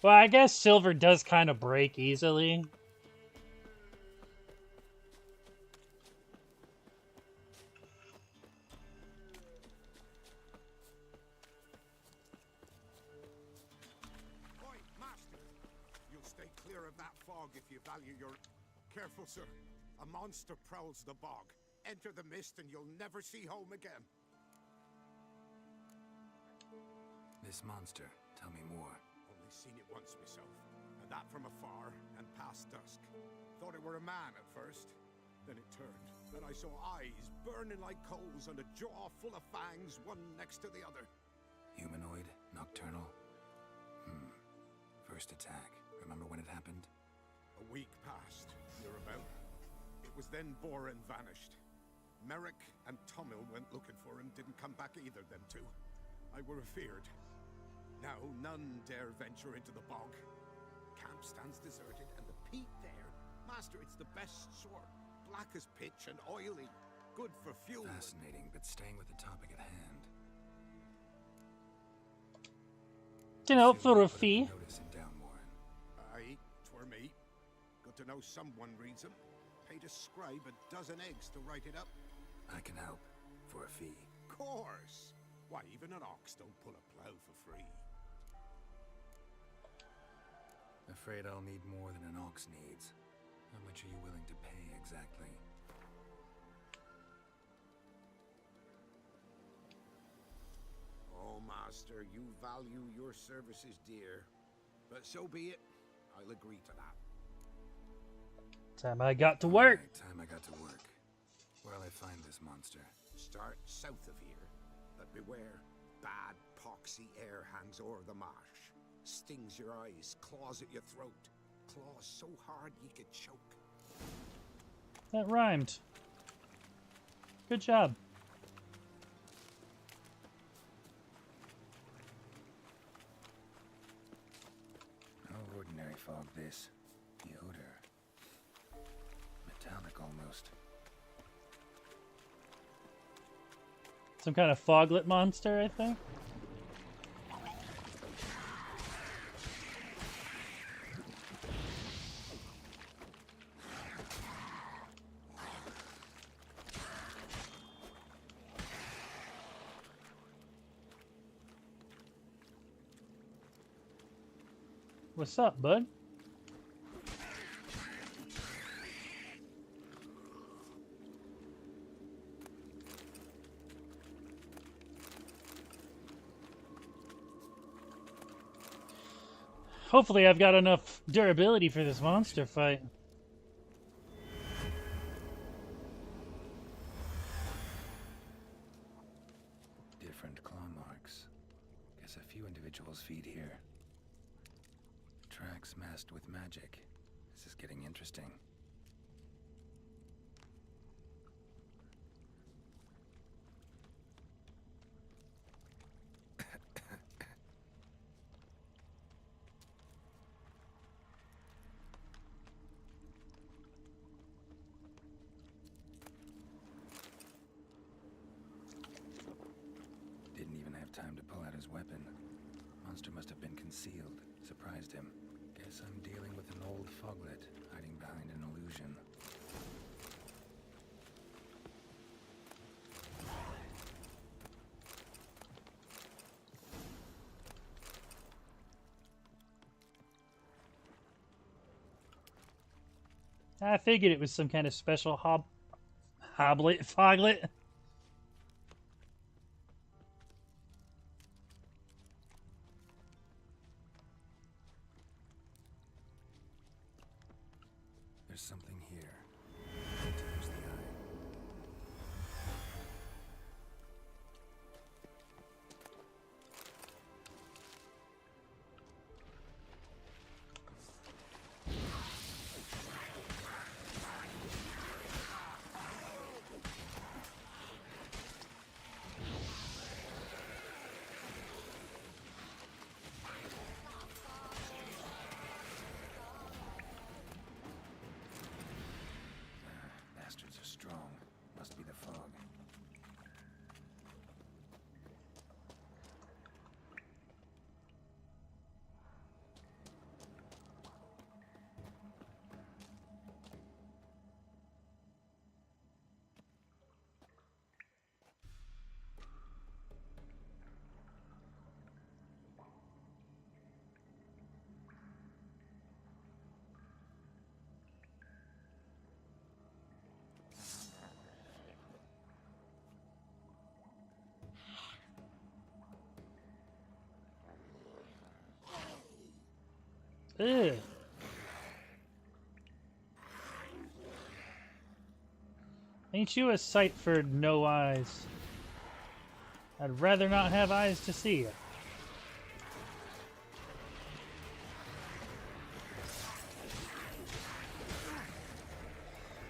Well, I guess silver does kind of break easily. If you value your... Careful, sir. A monster prowls the bog. Enter the mist and you'll never see home again. This monster, tell me more. Only seen it once myself, and that from afar and past dusk. Thought it were a man at first. Then it turned, and I saw eyes burning like coals and a jaw full of fangs, one next to the other. Humanoid? Nocturnal? First attack. Remember when it happened? A week passed, near about. It was then Boren vanished. Merrick and Tummel went looking for him, didn't come back either, them two. I were afeared. Now none dare venture into the bog. Camp stands deserted, and the peat there, Master, it's the best sort. Black as pitch and oily. Good for fuel. Fascinating, but staying with the topic at hand. You know, for a fee. Aye, 'twere me. Got to know someone reads them. Paid a scribe a dozen eggs to write it up. I can help. For a fee. Course! Why, even an ox don't pull a plow for free. Afraid I'll need more than an ox needs. How much are you willing to pay exactly? Oh, master, you value your services dear. But so be it. I'll agree to that. Time I got to work. Right, time I got to work. Where'll I find this monster? Start south of here. But beware, bad, poxy air hangs o'er the marsh. Stings your eyes, claws at your throat. Claws so hard you could choke. That rhymed. Good job. No ordinary fog this. The odor. Metallic almost. Some kind of foglet monster, I think. What's up, bud? Hopefully I've got enough durability for this monster fight. Different claw marks. Guess a few individuals feed here. Tracks masked with magic. This is getting interesting. Didn't even have time to pull out his weapon. Monster must have been concealed. Surprised him. Guess I'm dealing with an old foglet, hiding behind an illusion. I figured it was some kind of special foglet. There's something here. Need to use the eye. Bastards are strong. Must be the fog. Ugh. Ain't you a sight for no eyes? I'd rather not have eyes to see it.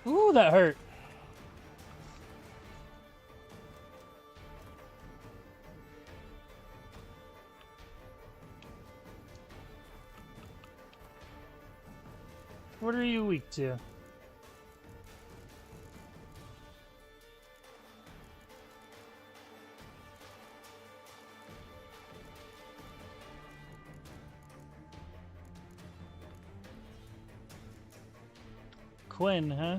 Ooh, that hurt. What are you weak to? Quinn, huh?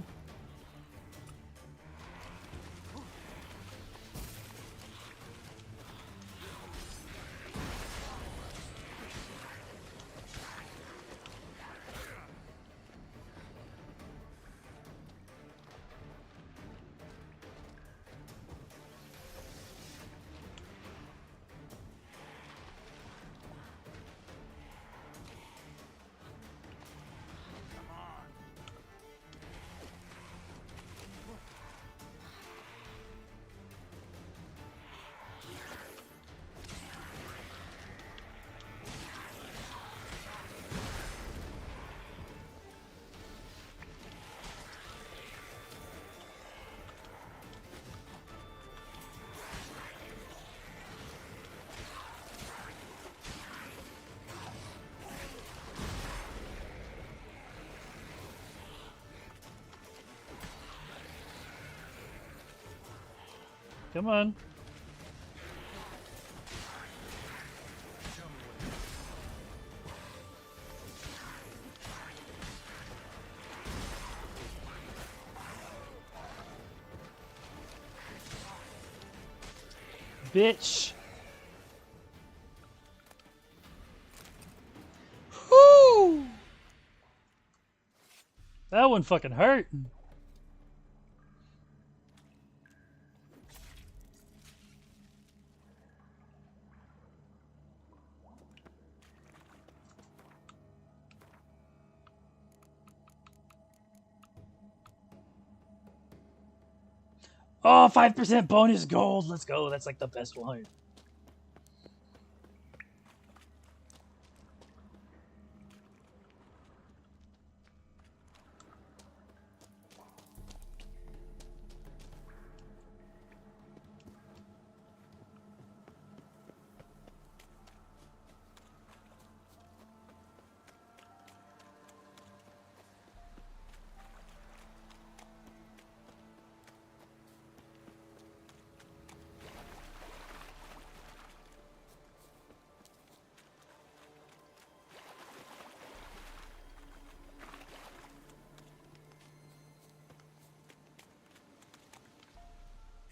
Come on. Bitch. Whoo! That one fucking hurt. Oh, 5% bonus gold. Let's go. That's like the best one.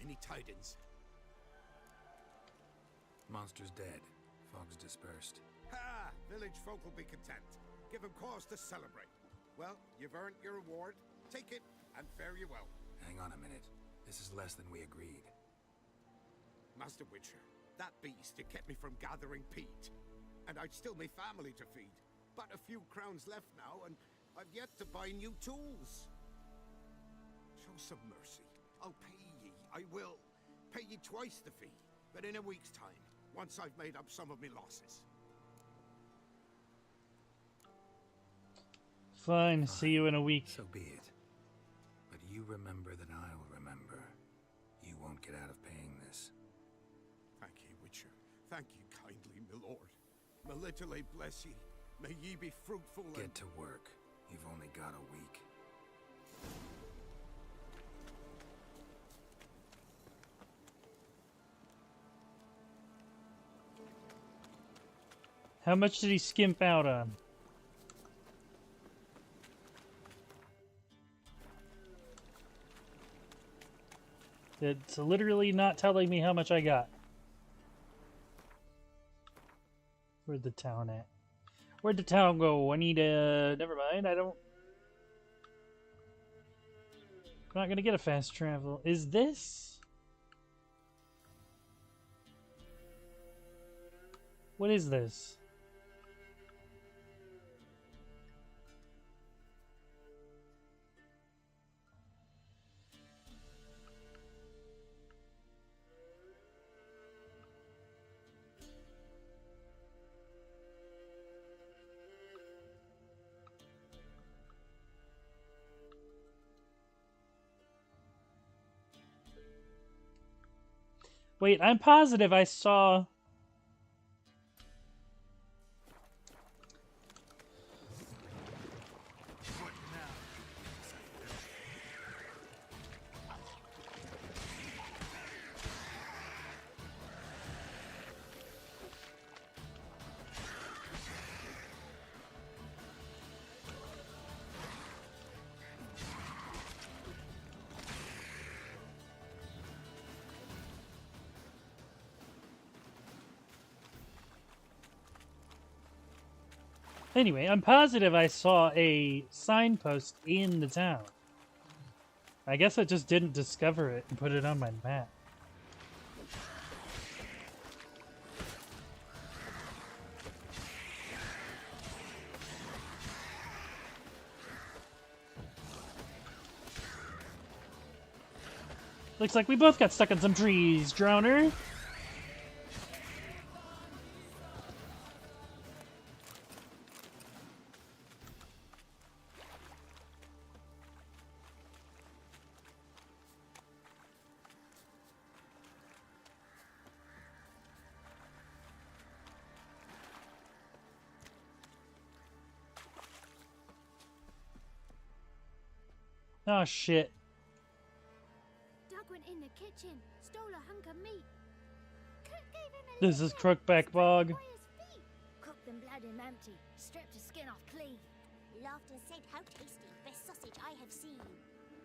Any tidings? Monster's dead. Fog's dispersed. Ha! Village folk will be content. Give them cause to celebrate. Well, you've earned your reward. Take it, and fare you well. Hang on a minute. This is less than we agreed. Master Witcher, that beast, it kept me from gathering peat. And I'd still my family to feed. But a few crowns left now, and I've yet to buy new tools. Show some mercy. I'll pay ye. I will. Pay ye twice the fee, but in a week's time, once I've made up some of my losses. Fine, see you in a week. So be it. But you remember that I'll remember. You won't get out of paying this. Thank ye, Witcher. Thank ye kindly, my lord. Melitele bless ye. May ye be fruitful and... Get to work. You've only got a week. How much did he skimp out on? It's literally not telling me how much I got. Where'd the town at? Where'd the town go? I need a... Never mind, I don't... I'm not gonna get a fast travel. Is this? What is this? Wait, I'm positive I saw... Anyway, I'm positive I saw a signpost in the town. I guess I just didn't discover it and put it on my map. Looks like we both got stuck in some trees, Droner. Oh shit. Doug went in the the kitchen, stole a hunk of meat. Cook gave him a This is lick, Crookback Bog. by his feet. Cooked and bled him empty, stripped his skin off clean. Laughed and said, how tasty, best sausage I have seen.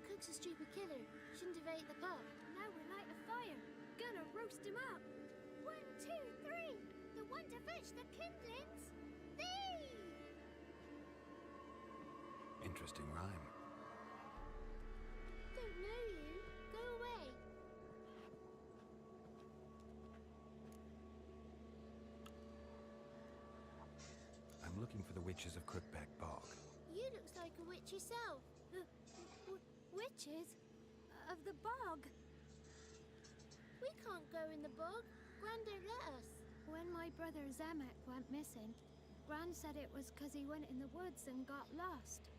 Cook's a stupid killer. Shouldn't have ate the pot. Now we light a fire. Gonna roast him up. 1, 2, 3. The one to fetch the kindlings. Thee! Interesting rhyme. Don't know you. Go away. I'm looking for the witches of Crookback Bog. You looks like a witch yourself. Witches? Of the bog? We can't go in the bog. Gran don't let us. When my brother Zamek went missing, Gran said it was 'cause he went in the woods and got lost.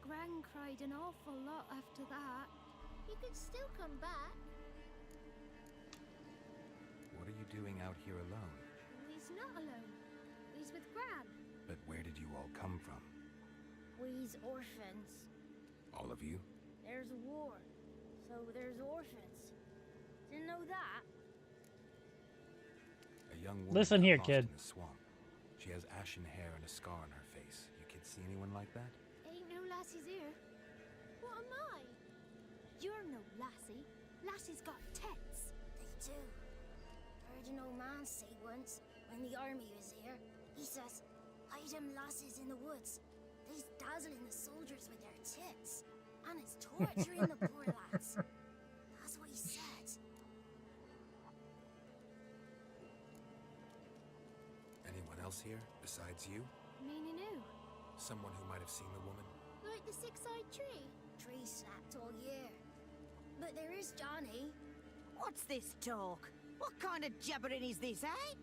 Gran cried an awful lot after that. He could still come back. What are you doing out here alone? He's not alone. He's with Gran. But where did you all come from? We's orphans. All of you? There's a war, so there's orphans. Didn't know that? A young woman Listen got here, lost kid. in the swamp. She has ashen hair and a scar on her face. You kids see anyone like that? Ain't no lassies here. What am I? You're no lassie. Lassie's got tits. They do. Heard an old man say once, when the army was here, he says, hide them lasses in the woods. They's dazzling the soldiers with their tits. And it's torturing the poor lads. That's what he said. Anyone else here besides you? Meaning who? Someone who might have seen the woman? Like the six-eyed tree? Tree snapped all year. But there is Johnny. What's this talk? What kind of jabbering is this, eh?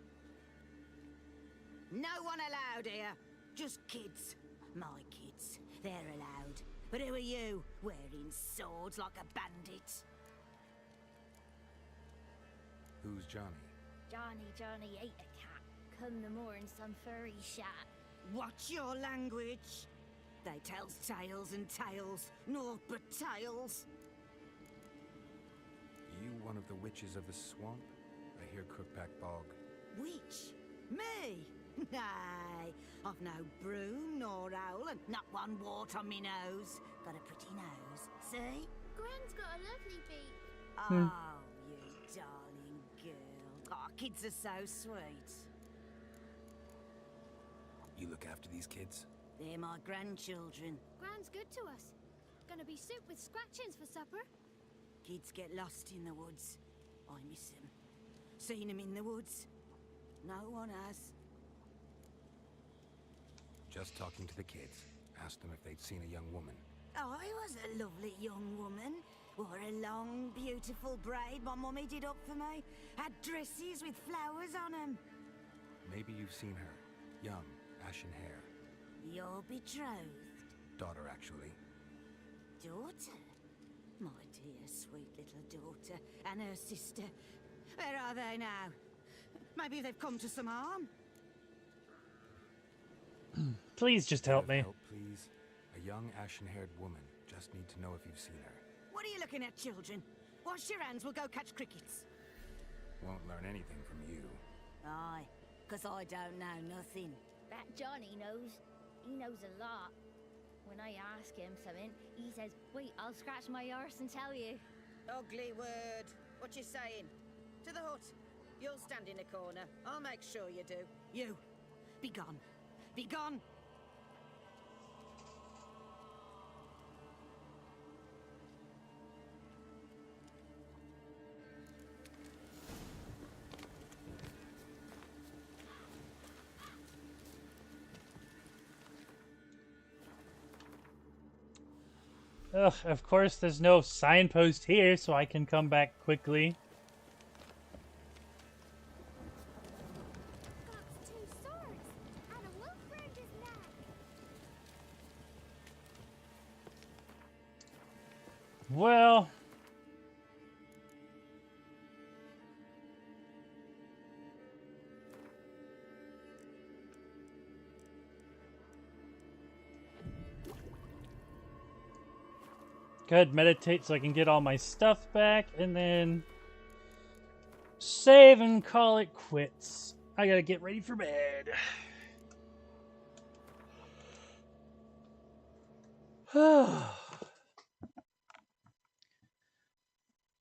No one allowed here. Just kids. My kids. They're allowed. But who are you, wearing swords like a bandit? Who's Johnny? Johnny ate a cat. Come the more in some furry shat. Watch your language. They tells tales and tales, naught but tales. You one of the witches of the swamp? I hear Crookback Bog. Witch? Me? Nay, I've no broom nor owl and not one wart on me nose. Got a pretty nose, see? Gran's got a lovely beak. Oh, you darling girl. Oh, kids are so sweet. You look after these kids? They're my grandchildren. Gran's good to us. Gonna be soup with scratchings for supper. Kids get lost in the woods. I miss them. Seen them in the woods. No one has. Just talking to the kids. Asked them if they'd seen a young woman. I was a lovely young woman. Wore a long, beautiful braid my mummy did up for me. Had dresses with flowers on them. Maybe you've seen her. Young, ashen hair. Your betrothed? Daughter, actually. Daughter? My dear, sweet little daughter. And her sister. Where are they now? Maybe they've come to some harm. Please just help me. Help, please. A young, ashen-haired woman. Just need to know if you've seen her. What are you looking at, children? Wash your hands, we'll go catch crickets. Won't learn anything from you. Aye, 'cause I don't know nothing. That Johnny knows. He knows a lot. When I ask him something, he says, wait, I'll scratch my arse and tell you. Ugly word. What you saying? To the hut. You'll stand in a corner. I'll make sure you do. You, be gone. Be gone! Ugh, of course there's no signpost here, so I can come back quickly. Got 2 swords and a wolf round his neck. Well... Go ahead, meditate so I can get all my stuff back, and then save and call it quits. I gotta get ready for bed.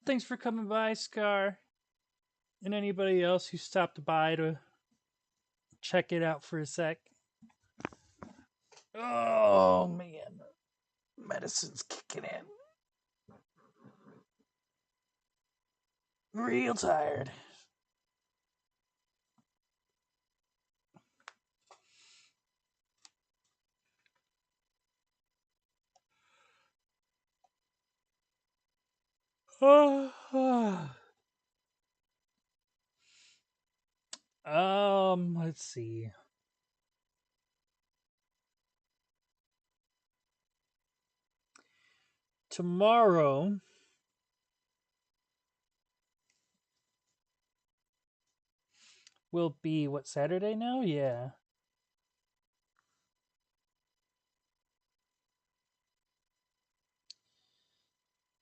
Thanks for coming by, Scar. And anybody else who stopped by to check it out for a sec. Oh, man. Medicine's kicking in. Real tired. Let's see. Tomorrow will be, what, Saturday now? Yeah.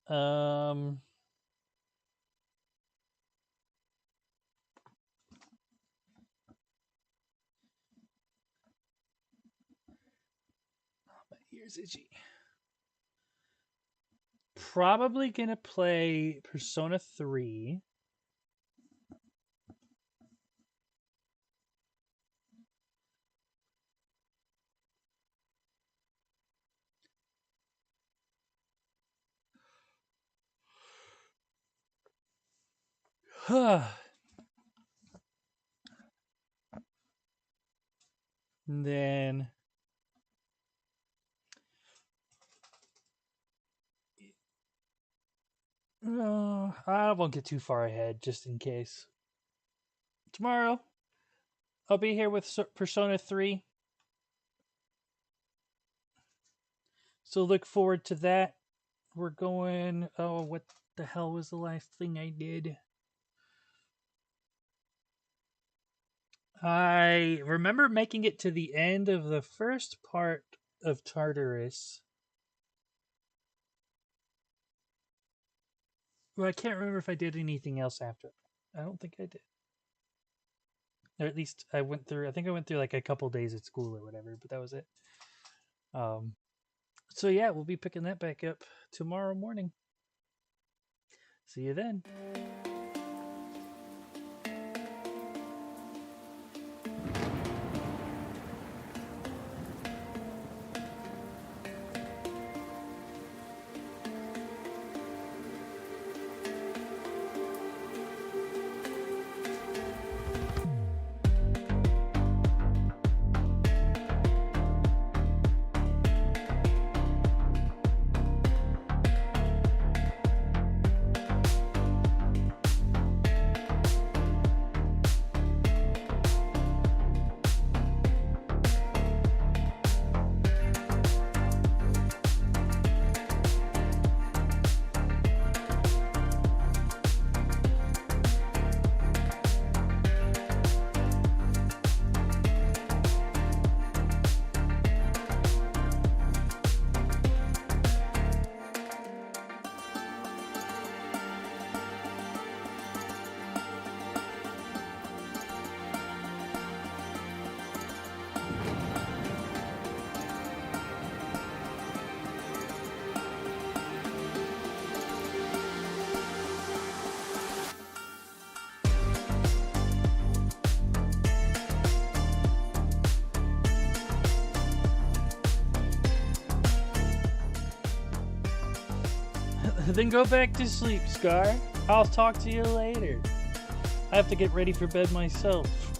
My ears itchy. Probably gonna play Persona 3. And then I won't get too far ahead just in case. Tomorrow I'll be here with Persona 3. So look forward to that. We're going... Oh, what the hell was the last thing I did? I remember making it to the end of the first part of Tartarus. Well, I can't remember if I did anything else after. I don't think I did. Or at least I went through like a couple days at school or whatever, but that was it. So yeah, we'll be picking that back up tomorrow morning. See you then. Then go back to sleep, Scar. I'll talk to you later. I have to get ready for bed myself.